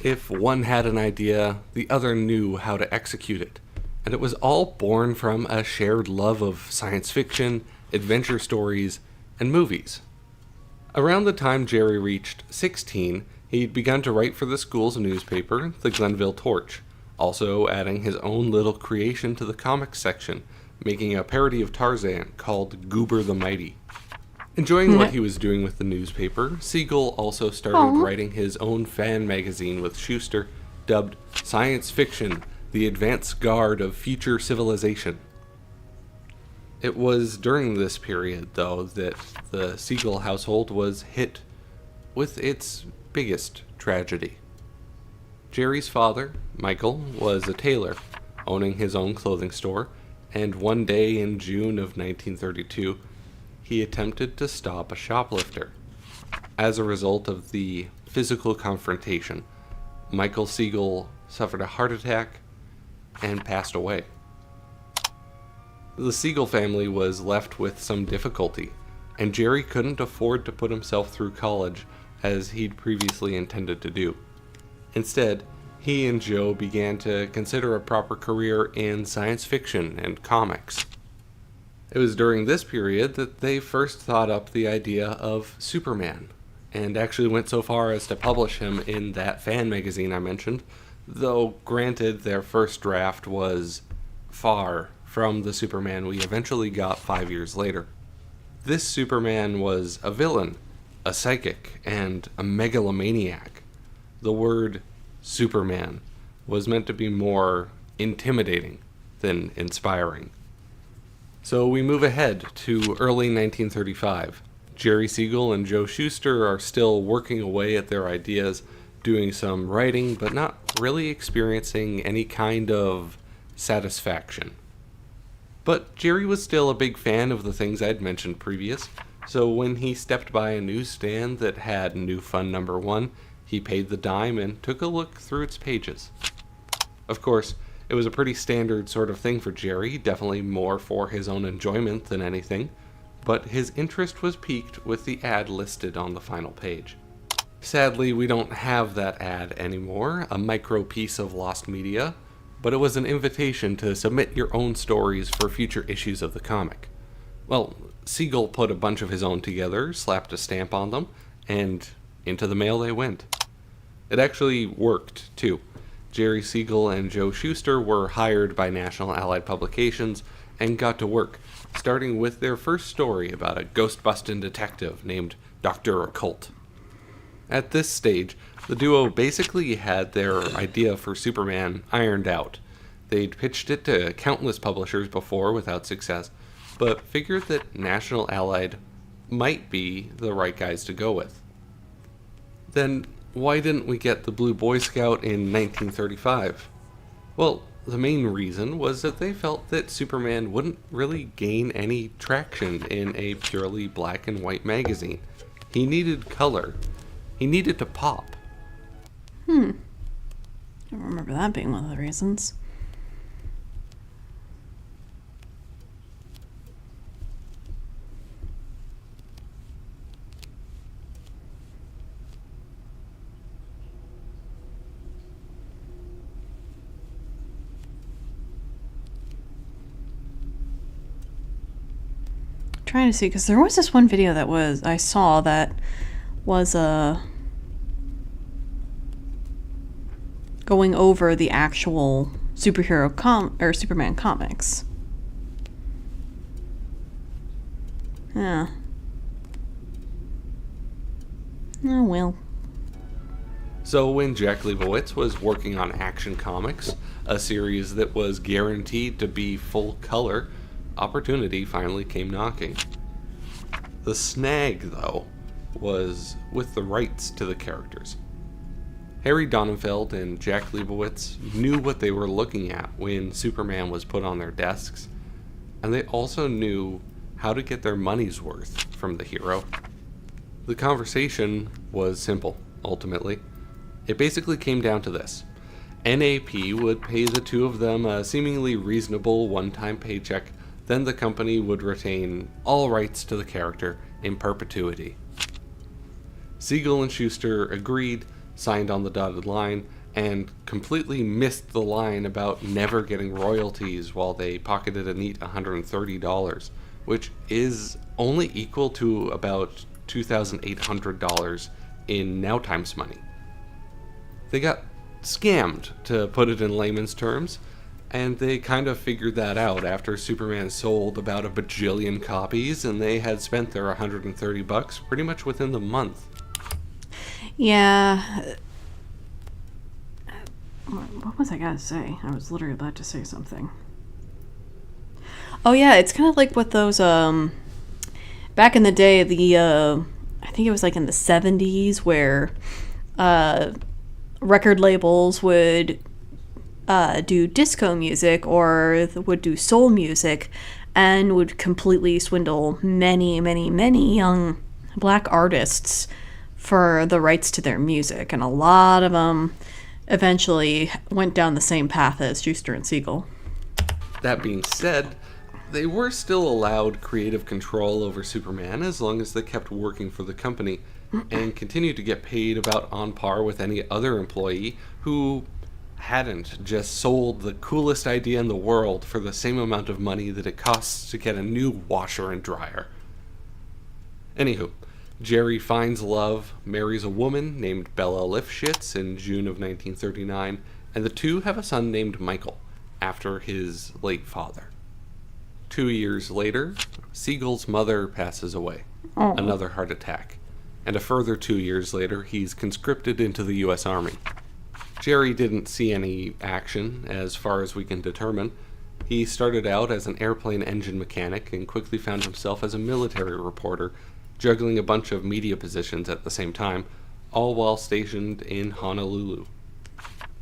Speaker 14: If one had an idea, the other knew how to execute it, and it was all born from a shared love of science fiction, adventure stories, and movies. Around the time Jerry reached 16, he'd begun to write for the school's newspaper, the Glenville Torch, also adding his own little creation to the comics section, making a parody of Tarzan called Goober the Mighty. Enjoying what he was doing with the newspaper, Siegel also started writing his own fan magazine with Shuster, dubbed Science Fiction, the Advance Guard of Future Civilization. It was during this period, though, that the Siegel household was hit with its biggest tragedy. Jerry's father, Michael, was a tailor, owning his own clothing store, and one day in June of 1932, he attempted to stop a shoplifter. As a result of the physical confrontation, Michael Siegel suffered a heart attack and passed away. The Siegel family was left with some difficulty, and Jerry couldn't afford to put himself through college as he'd previously intended to do. Instead, he and Joe began to consider a proper career in science fiction and comics. It was during this period that they first thought up the idea of Superman, and actually went so far as to publish him in that fan magazine I mentioned, though granted their first draft was far from the Superman we eventually got 5 years later. This Superman was a villain, a psychic, and a megalomaniac. The word Superman was meant to be more intimidating than inspiring. So we move ahead to early 1935. Jerry Siegel and Joe Shuster are still working away at their ideas, doing some writing, but not really experiencing any kind of satisfaction. But Jerry was still a big fan of the things I'd mentioned previous, so when he stepped by a newsstand that had New Fun number 1, he paid the dime and took a look through its pages. Of course, it was a pretty standard sort of thing for Jerry, definitely more for his own enjoyment than anything, but his interest was piqued with the ad listed on the final page. Sadly, we don't have that ad anymore, a micro piece of lost media, but it was an invitation to submit your own stories for future issues of the comic. Well, Siegel put a bunch of his own together, slapped a stamp on them, and into the mail they went. It actually worked, too. Jerry Siegel and Joe Shuster were hired by National Allied Publications and got to work, starting with their first story about a ghost-busting detective named Dr. Occult. At this stage, the duo basically had their idea for Superman ironed out. They'd pitched it to countless publishers before without success, but figured that National Allied might be the right guys to go with. Then, why didn't we get the Blue Boy Scout in 1935? Well, the main reason was that they felt that Superman wouldn't really gain any traction in a purely black and white magazine. He needed color. He needed to pop.
Speaker 1: I don't remember that being one of the reasons. Trying to see, because there was this one video that I saw that was going over the actual superhero Superman comics. Yeah. Oh well.
Speaker 14: So when Jack Leibowitz was working on Action Comics, a series that was guaranteed to be full color, opportunity finally came knocking. The snag, though, was with the rights to the characters. Harry Donenfeld and Jack Leibowitz knew what they were looking at when Superman was put on their desks, and they also knew how to get their money's worth from the hero. The conversation was simple, ultimately. It basically came down to this. NAP would pay the two of them a seemingly reasonable one-time paycheck, then the company would retain all rights to the character in perpetuity. Siegel and Shuster agreed, signed on the dotted line, and completely missed the line about never getting royalties while they pocketed a neat $130, which is only equal to about $2,800 in now times money. They got scammed, to put it in layman's terms, and they kind of figured that out after Superman sold about a bajillion copies, and they had spent their $130 pretty much within the month.
Speaker 1: Yeah. What was I gonna say? I was literally about to say something. Oh yeah, it's kind of like what those back in the day, the I think it was like in the 70s where record labels would do disco music or would do soul music and would completely swindle many, many, many young black artists for the rights to their music. And a lot of them eventually went down the same path as Shuster and Siegel.
Speaker 14: That being said, they were still allowed creative control over Superman as long as they kept working for the company and continued to get paid about on par with any other employee who hadn't just sold the coolest idea in the world for the same amount of money that it costs to get a new washer and dryer. Anywho, Jerry finds love, marries a woman named Bella Lifshitz in June of 1939, and the two have a son named Michael, after his late father. 2 years later, Siegel's mother passes away, another heart attack, and a further 2 years later, he's conscripted into the U.S. Army. Jerry didn't see any action, as far as we can determine. He started out as an airplane engine mechanic and quickly found himself as a military reporter, juggling a bunch of media positions at the same time, all while stationed in Honolulu.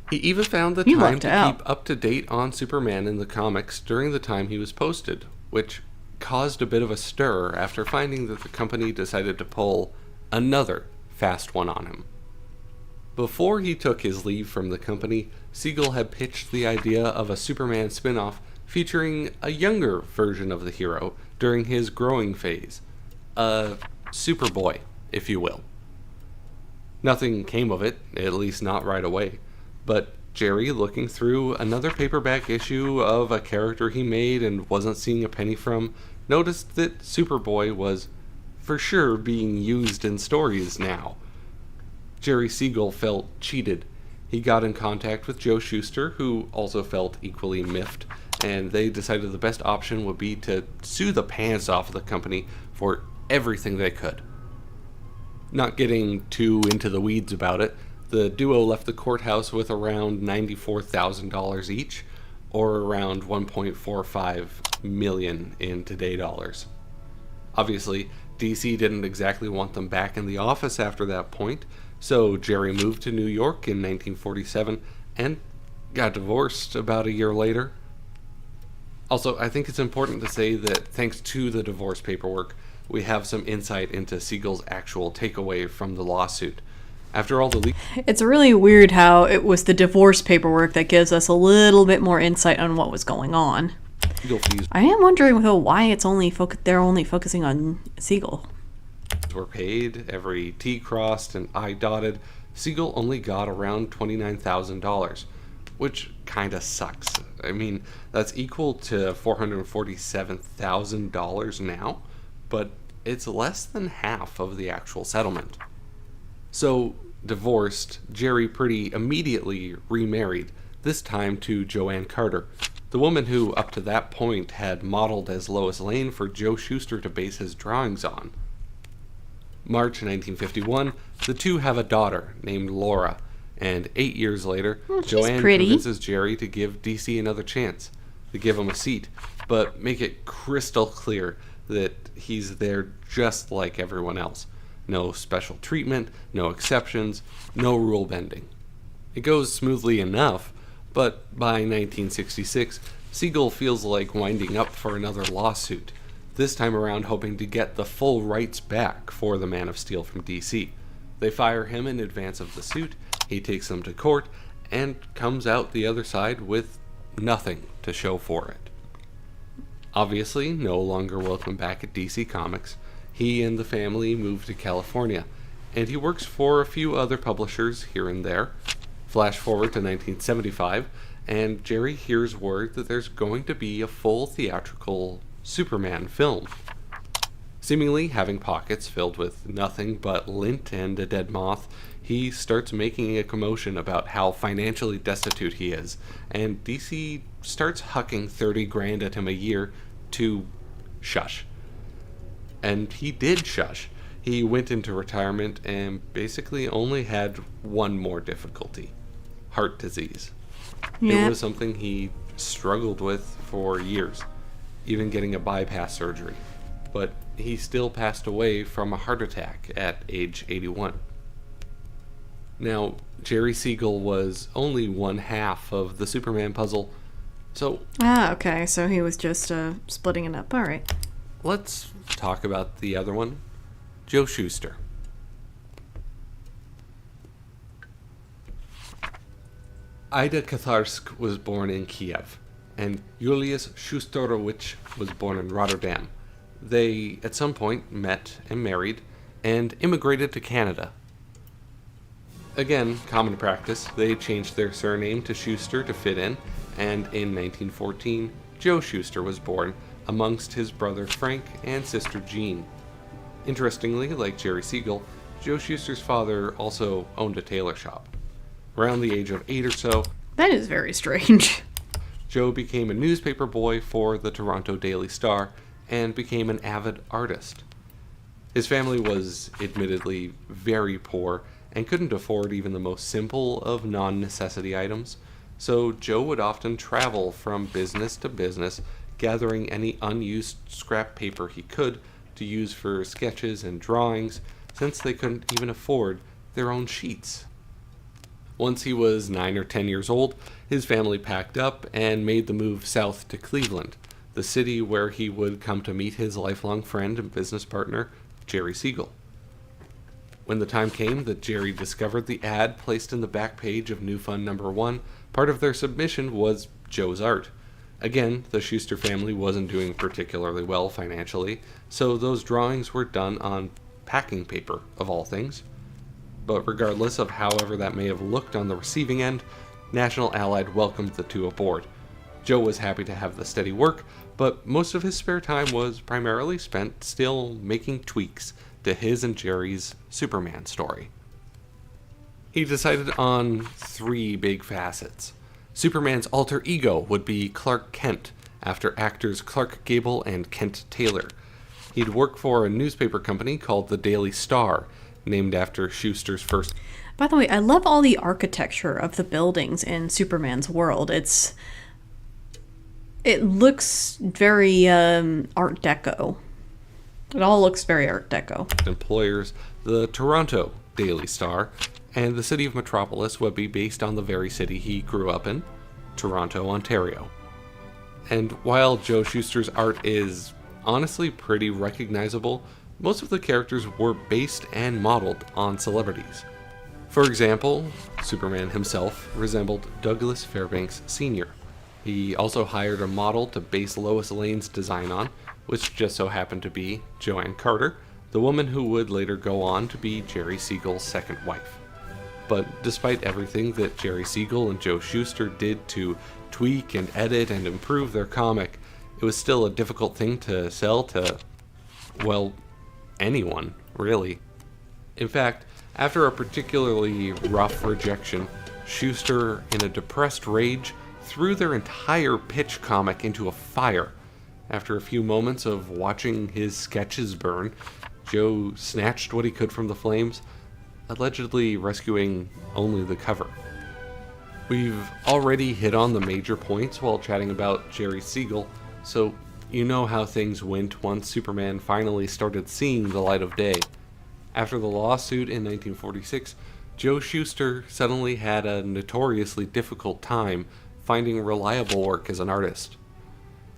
Speaker 14: He even found the time to keep up to date on Superman in the comics during the time he was posted, which caused a bit of a stir after finding that the company decided to pull another fast one on him. Before he took his leave from the company, Siegel had pitched the idea of a Superman spin-off featuring a younger version of the hero during his growing phase. A Superboy, if you will. Nothing came of it, at least not right away. But Jerry, looking through another paperback issue of a character he made and wasn't seeing a penny from, noticed that Superboy was for sure being used in stories now. Jerry Siegel felt cheated. He got in contact with Joe Shuster, who also felt equally miffed, and they decided the best option would be to sue the pants off of the company for everything they could. Not getting too into the weeds about it, the duo left the courthouse with around $94,000 each, or around $1.45 million in today dollars. Obviously, DC didn't exactly want them back in the office after that point, so Jerry moved to New York in 1947 and got divorced about a year later. Also, I think it's important to say that thanks to the divorce paperwork, we have some insight into Siegel's actual takeaway from the lawsuit. After all the
Speaker 1: It's really weird how it was the divorce paperwork that gives us a little bit more insight on what was going on. I am wondering though why it's they're only focusing on Siegel.
Speaker 14: Were paid, every T crossed and I dotted. Siegel only got around $29,000, which kinda sucks. I mean, that's equal to $447,000 now, but it's less than half of the actual settlement. So, divorced, Jerry pretty immediately remarried, this time to Joanne Carter, the woman who, up to that point, had modeled as Lois Lane for Joe Shuster to base his drawings on. March 1951, the two have a daughter named Laura, and 8 years later, Joanne convinces Jerry to give DC another chance, to give him a seat, but make it crystal clear that he's there just like everyone else. No special treatment, no exceptions, no rule bending. It goes smoothly enough, but by 1966, Siegel feels like winding up for another lawsuit, this time around hoping to get the full rights back for the Man of Steel from DC. They fire him in advance of the suit, he takes them to court, and comes out the other side with nothing to show for it. Obviously, no longer welcome back at DC Comics, he and the family moved to California, and he works for a few other publishers here and there. Flash forward to 1975, and Jerry hears word that there's going to be a full theatrical Superman film. Seemingly having pockets filled with nothing but lint and a dead moth, he starts making a commotion about how financially destitute he is, and DC starts hucking $30,000 at him a year to shush. And he did shush. He went into retirement and basically only had one more difficulty: heart disease.
Speaker 1: Yeah.
Speaker 14: It was something he struggled with for years. even getting a bypass surgery. But he still passed away from a heart attack at age 81. Now, Jerry Siegel was only one half of the Superman puzzle, so...
Speaker 1: okay, so he was just splitting it up, alright.
Speaker 14: Let's talk about the other one, Joe Shuster. Ida Katharsk was born in Kiev, and Julius Schusterowicz was born in Rotterdam. They, at some point, met and married, and immigrated to Canada. Again, common practice, they changed their surname to Schuster to fit in, and in 1914, Joe Shuster was born, amongst his brother Frank and sister Jean. Interestingly, like Jerry Siegel, Joe Shuster's father also owned a tailor shop. Around the age of 8 or so,
Speaker 1: that is very strange.
Speaker 14: Joe became a newspaper boy for the Toronto Daily Star and became an avid artist. His family was admittedly very poor and couldn't afford even the most simple of non-necessity items, so Joe would often travel from business to business, gathering any unused scrap paper he could to use for sketches and drawings, since they couldn't even afford their own sheets. Once he was 9 or 10 years old, his family packed up and made the move south to Cleveland, the city where he would come to meet his lifelong friend and business partner, Jerry Siegel. When the time came that Jerry discovered the ad placed in the back page of New Fun number 1, part of their submission was Joe's art. Again, the Schuster family wasn't doing particularly well financially, so those drawings were done on packing paper, of all things. But regardless of however that may have looked on the receiving end, National Allied welcomed the two aboard. Joe was happy to have the steady work, but most of his spare time was primarily spent still making tweaks to his and Jerry's Superman story. He decided on 3 big facets. Superman's alter ego would be Clark Kent, after actors Clark Gable and Kent Taylor. He'd work for a newspaper company called the Daily Star, named after Schuster's first...
Speaker 1: By the way, I love all the architecture of the buildings in Superman's world. It looks very Art Deco. It all looks very Art Deco.
Speaker 14: Employers, the Toronto Daily Star, and the city of Metropolis would be based on the very city he grew up in, Toronto, Ontario. And while Joe Shuster's art is honestly pretty recognizable, most of the characters were based and modeled on celebrities. For example, Superman himself resembled Douglas Fairbanks Sr. He also hired a model to base Lois Lane's design on, which just so happened to be Joanne Carter, the woman who would later go on to be Jerry Siegel's second wife. But despite everything that Jerry Siegel and Joe Shuster did to tweak and edit and improve their comic, it was still a difficult thing to sell to, well, anyone, really. In fact, after a particularly rough rejection, Shuster, in a depressed rage, threw their entire pitch comic into a fire. After a few moments of watching his sketches burn, Joe snatched what he could from the flames, allegedly rescuing only the cover. We've already hit on the major points while chatting about Jerry Siegel, so you know how things went once Superman finally started seeing the light of day. After the lawsuit in 1946, Joe Shuster suddenly had a notoriously difficult time finding reliable work as an artist.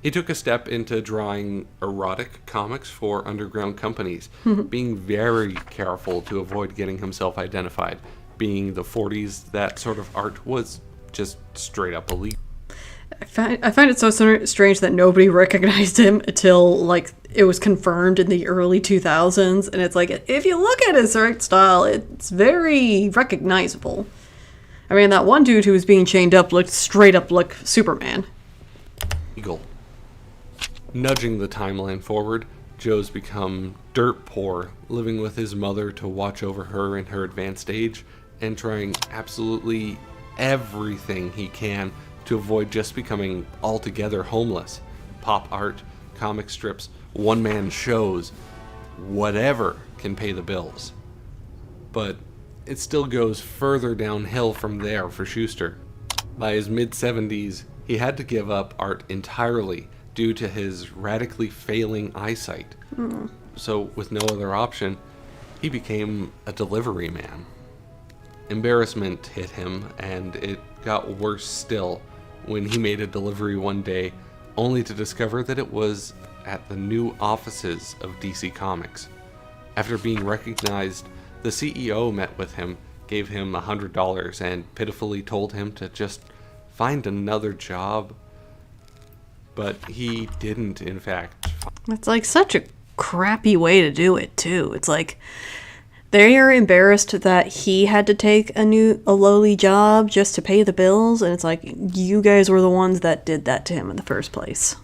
Speaker 14: He took a step into drawing erotic comics for underground companies, being very careful to avoid getting himself identified. Being the 40s, that sort of art was just straight up illegal.
Speaker 1: I find it so strange that nobody recognized him until, it was confirmed in the early 2000s, and it's if you look at his art style, it's very recognizable. I mean, that one dude who was being chained up looked straight up like Superman.
Speaker 14: Eagle. Nudging the timeline forward, Joe's become dirt poor, living with his mother to watch over her in her advanced age, and trying absolutely everything he can to avoid just becoming altogether homeless. Pop art, comic strips, one-man shows, whatever can pay the bills. But it still goes further downhill from there for Shuster. By his mid-70s, he had to give up art entirely due to his radically failing eyesight. So, with no other option, he became a delivery man. Embarrassment hit him, and it got worse still when he made a delivery one day, only to discover that it was at the new offices of DC Comics. After being recognized, the CEO met with him, gave him $100, and pitifully told him to just find another job. But he didn't, in fact.
Speaker 1: It's like such a crappy way to do it, too. It's like they are embarrassed that he had to take a lowly job just to pay the bills, and it's like, you guys were the ones that did that to him in the first place.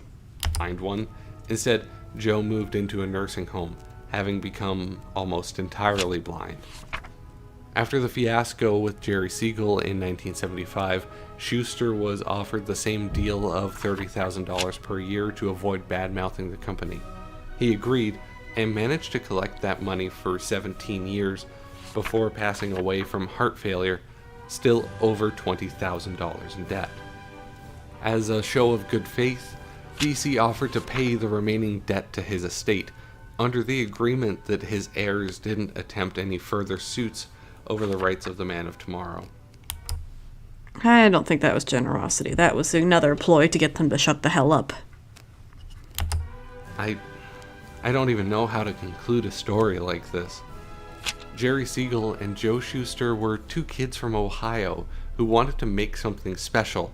Speaker 14: Find one. Instead, Joe moved into a nursing home, having become almost entirely blind. After the fiasco with Jerry Siegel in 1975, Shuster was offered the same deal of $30,000 per year to avoid bad-mouthing the company. He agreed and managed to collect that money for 17 years before passing away from heart failure, still over $20,000 in debt. As a show of good faith, DC offered to pay the remaining debt to his estate, under the agreement that his heirs didn't attempt any further suits over the rights of the Man of Tomorrow.
Speaker 1: I don't think that was generosity. That was another ploy to get them to shut the hell up.
Speaker 14: I don't even know how to conclude a story like this. Jerry Siegel and Joe Shuster were two kids from Ohio who wanted to make something special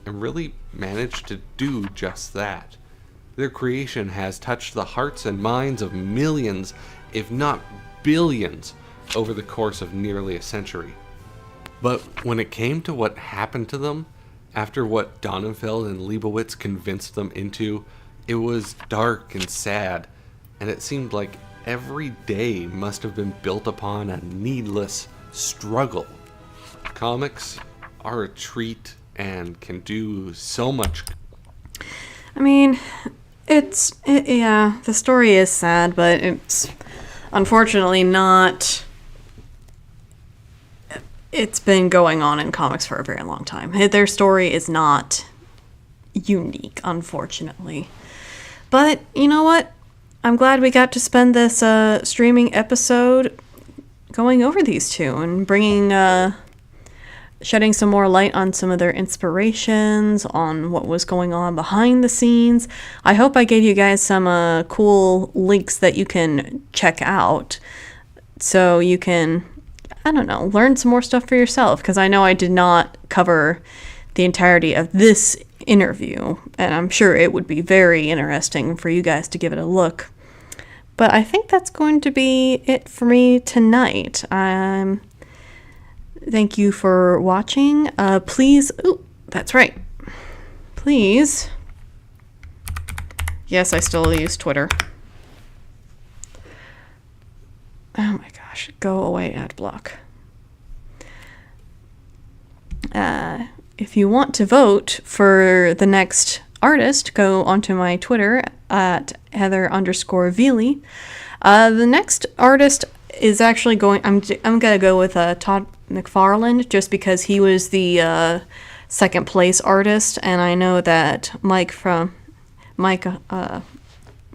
Speaker 14: and really managed to do just that. Their creation has touched the hearts and minds of millions, if not billions, over the course of nearly a century. But when it came to what happened to them, after what Donenfeld and Leibowitz convinced them into, it was dark and sad, and it seemed like every day must have been built upon a needless struggle. Comics are a treat and can do so much.
Speaker 1: I mean, yeah, the story is sad, but it's unfortunately not. It's been going on in comics for a very long time. Their story is not unique, unfortunately. But you know what? I'm glad we got to spend this streaming episode going over these two and bringing, shedding some more light on some of their inspirations, on what was going on behind the scenes. I hope I gave you guys some cool links that you can check out so you can, I don't know, learn some more stuff for yourself, because I know I did not cover the entirety of this interview, and I'm sure it would be very interesting for you guys to give it a look. But I think that's going to be it for me tonight. Thank you for watching. Please, that's right. Please. Yes, I still use Twitter. Oh my gosh, go away, ad block. If you want to vote for the next artist, go onto my Twitter at Heather_Veely. The next artist is actually going, I'm gonna go with Todd McFarlane, just because he was the second place artist, and I know that Mike from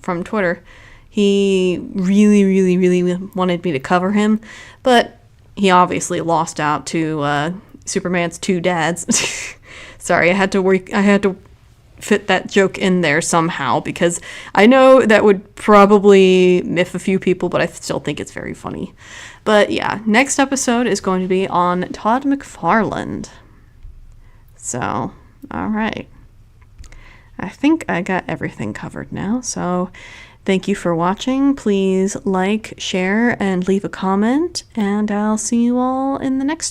Speaker 1: Twitter, he really wanted me to cover him, but he obviously lost out to Superman's two dads. Sorry, I had to fit that joke in there somehow, because I know that would probably miff a few people, but I still think it's very funny. But yeah, next episode is going to be on Todd McFarlane. So, alright. I think I got everything covered now, so thank you for watching. Please like, share, and leave a comment, and I'll see you all in the next